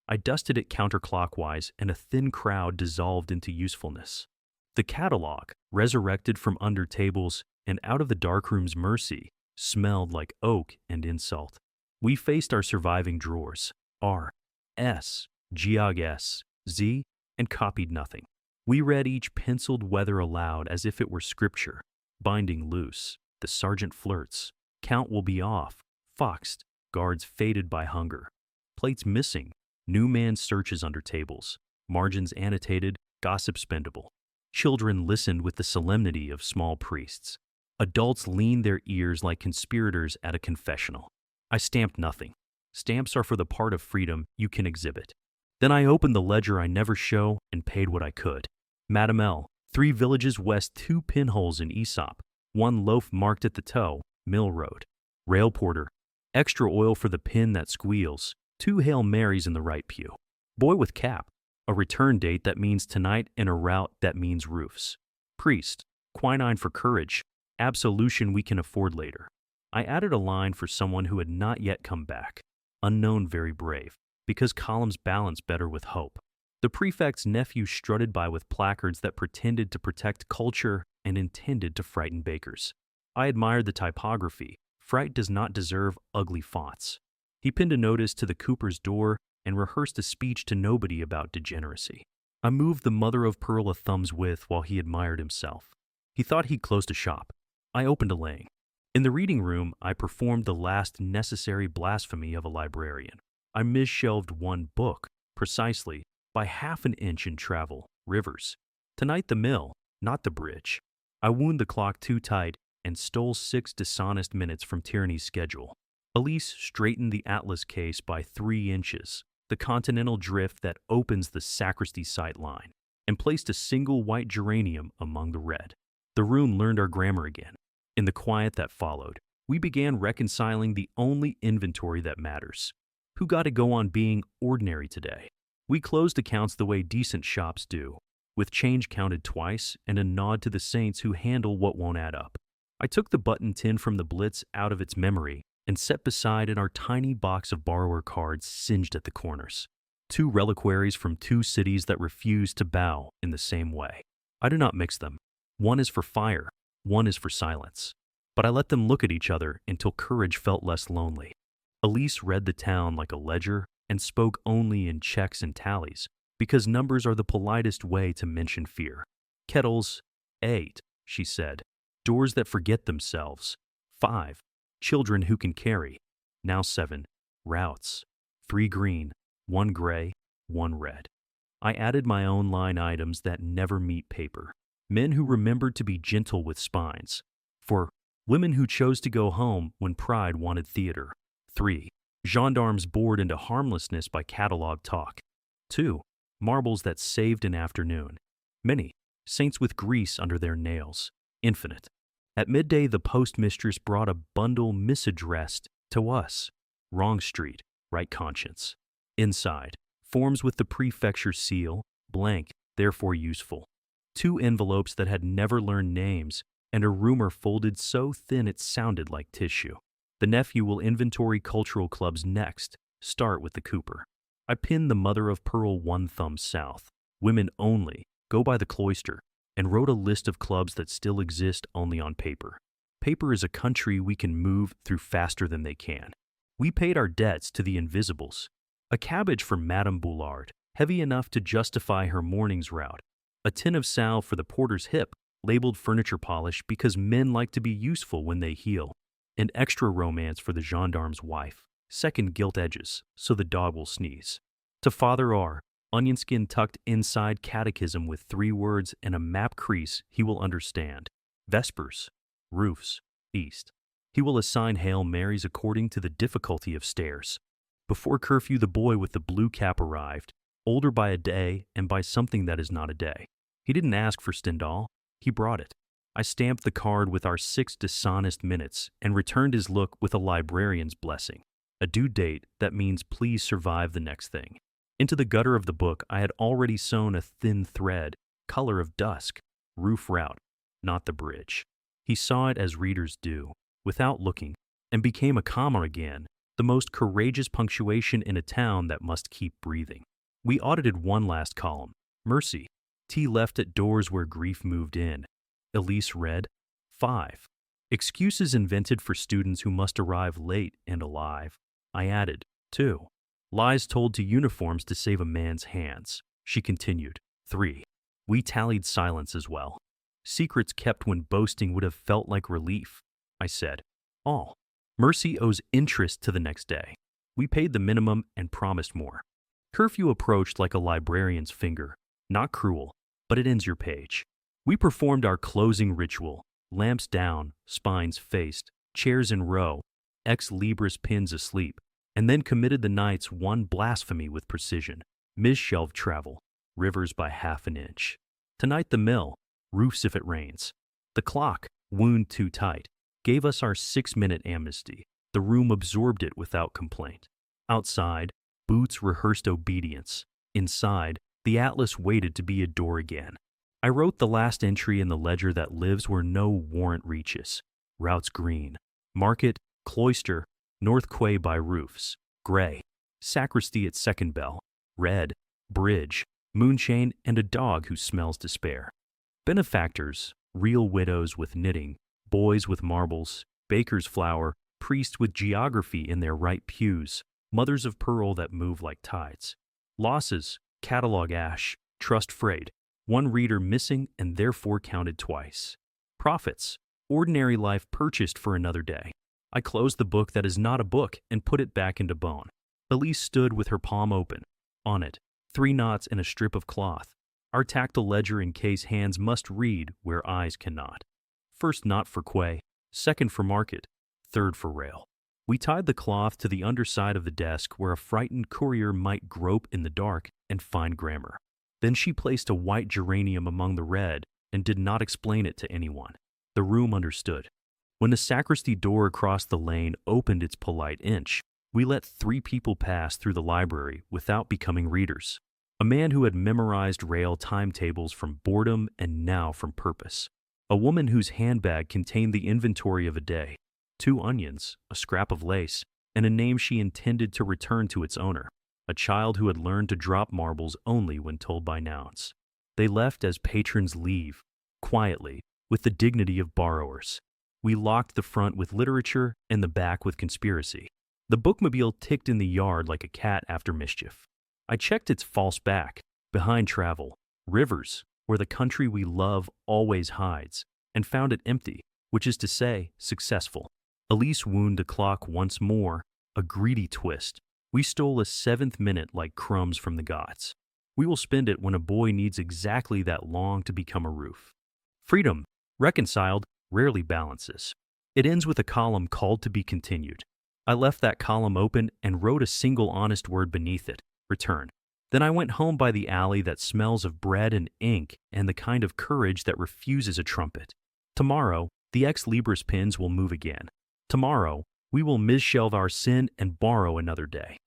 I dusted it counterclockwise, and a thin crowd dissolved into usefulness. The Catalogue, resurrected from under tables and out of the darkroom's mercy, smelled like oak and insult. We faced our surviving drawers, R, S, Geog S, Z, and copied nothing. We read each penciled weather aloud as if it were scripture. Binding loose, the sergeant flirts. Count will be off, foxed, guards faded by hunger. Plates missing, new man searches under tables. Margins annotated, gossip spendable. Children listened with the solemnity of small priests. Adults leaned their ears like conspirators at a confessional. I stamped nothing. Stamps are for the part of freedom you can exhibit. Then I opened the ledger I never show and paid what I could. Madam L, 3 villages west, 2 pinholes in Aesop, 1 loaf marked at the toe, Mill Road. Rail porter, extra oil for the pin that squeals, 2 Hail Marys in the right pew. Boy with cap, a return date that means tonight and a route that means roofs. Priest, quinine for courage, absolution we can afford later. I added a line for someone who had not yet come back. Unknown, very brave, because columns balance better with hope. The prefect's nephew strutted by with placards that pretended to protect culture and intended to frighten bakers. I admired the typography. Fright does not deserve ugly fonts. He pinned a notice to the cooper's door and rehearsed a speech to nobody about degeneracy. I moved the mother of pearl a thumb's width while he admired himself. He thought he'd closed a shop. I opened a laying. In the reading room, I performed the last necessary blasphemy of a librarian. I misshelved one book, precisely, by half an inch in travel, Rivers. Tonight the mill, not the bridge. I wound the clock too tight and stole 6 dishonest minutes from Tyranny's schedule. Elise straightened the atlas case by 3 inches, the continental drift that opens the sacristy sight line, and placed a single white geranium among the red. The room learned our grammar again. In the quiet that followed, we began reconciling the only inventory that matters. Who got to go on being ordinary today? We closed accounts the way decent shops do, with change counted twice and a nod to the saints who handle what won't add up. I took the button tin from the Blitz out of its memory and set beside it our tiny box of borrower cards singed at the corners. 2 reliquaries from 2 cities that refused to bow in the same way. I do not mix them. One is for fire, one is for silence. But I let them look at each other until courage felt less lonely. Elise read the town like a ledger and spoke only in checks and tallies, because numbers are the politest way to mention fear. Kettles, 8, she said. Doors that forget themselves, 5. Children who can carry, now 7. Routes, 3 green, 1 gray, 1 red. I added my own line items that never meet paper. Men who remembered to be gentle with spines. For women who chose to go home when pride wanted theater. 3. Gendarmes bored into harmlessness by Catalogue talk. 2. Marbles that saved an afternoon. Many. Saints with grease under their nails. Infinite. At midday, the postmistress brought a bundle misaddressed to us. Wrong street, right conscience. Inside, forms with the prefecture seal, blank, therefore useful. 2 envelopes that had never learned names, and a rumor folded so thin it sounded like tissue. The nephew will inventory cultural clubs next. Start with the Cooper. I pinned the mother of pearl 1 thumb south. Women only. Go by the cloister. And wrote a list of clubs that still exist only on paper. Paper is a country we can move through faster than they can. We paid our debts to the invisibles. A cabbage for Madame Boulard, heavy enough to justify her morning's route. A tin of salve for the porter's hip, labeled furniture polish because men like to be useful when they heal. An extra romance for the gendarme's wife, 2nd gilt edges, so the dog will sneeze. To Father R, onion skin tucked inside catechism with 3 words and a map crease he will understand. Vespers, roofs, east. He will assign Hail Marys according to the difficulty of stairs. Before curfew, the boy with the blue cap arrived, older by a day and by something that is not a day. He didn't ask for Stendhal, he brought it. I stamped the card with our 6 dishonest minutes and returned his look with a librarian's blessing. A due date that means please survive the next thing. Into the gutter of the book I had already sewn a thin thread, color of dusk, roof route, not the bridge. He saw it as readers do, without looking, and became a comma again, the most courageous punctuation in a town that must keep breathing. We audited one last column. Mercy. T left at doors where grief moved in. Elise read, 5. Excuses invented for students who must arrive late and alive. I added, 2. Lies told to uniforms to save a man's hands. She continued, 3. We tallied silence as well. Secrets kept when boasting would have felt like relief. I said, all. Mercy owes interest to the next day. We paid the minimum and promised more. Curfew approached like a librarian's finger. Not cruel, but it ends your page. We performed our closing ritual. Lamps down, spines faced, chairs in row, Ex Libris pins asleep, and then committed the night's one blasphemy with precision. Mis-shelved travel, rivers by half an inch. Tonight the mill, roofs if it rains. The clock, wound too tight, gave us our 6-minute amnesty. The room absorbed it without complaint. Outside, boots rehearsed obedience. Inside, the atlas waited to be a door again. I wrote the last entry in the ledger that lives where no warrant reaches. Routes green. Market, cloister, North Quay by roofs. Gray. Sacristy at second bell. Red. Bridge. Moonshane and a dog who smells despair. Benefactors, real widows with knitting, boys with marbles, baker's flour, priests with geography in their right pews, mothers of pearl that move like tides. Losses, Catalogue ash, trust freight, one reader missing and therefore counted twice. Profits, ordinary life purchased for another day. I closed the book that is not a book and put it back into bone. Elise stood with her palm open. On it, 3 knots and a strip of cloth. Our tactile ledger in case hands must read where eyes cannot. First knot for quay, second for market, third for rail. We tied the cloth to the underside of the desk where a frightened courier might grope in the dark and find grammar. Then she placed a white geranium among the red and did not explain it to anyone. The room understood. When the sacristy door across the lane opened its polite inch, we let 3 people pass through the library without becoming readers. A man who had memorized rail timetables from boredom and now from purpose. A woman whose handbag contained the inventory of a day, 2 onions, a scrap of lace, and a name she intended to return to its owner. A child who had learned to drop marbles only when told by nouns. They left as patrons leave, quietly, with the dignity of borrowers. We locked the front with literature and the back with conspiracy. The bookmobile ticked in the yard like a cat after mischief. I checked its false back, behind travel, rivers, where the country we love always hides, and found it empty, which is to say, successful. Elise wound the clock once more, a greedy twist. We stole a 7th minute like crumbs from the gods. We will spend it when a boy needs exactly that long to become a roof. Freedom, reconciled, rarely balances. It ends with a column called to be continued. I left that column open and wrote a single honest word beneath it, return. Then I went home by the alley that smells of bread and ink and the kind of courage that refuses a trumpet. Tomorrow, the Ex Libris pins will move again. Tomorrow, we will misshelve our sin and borrow another day.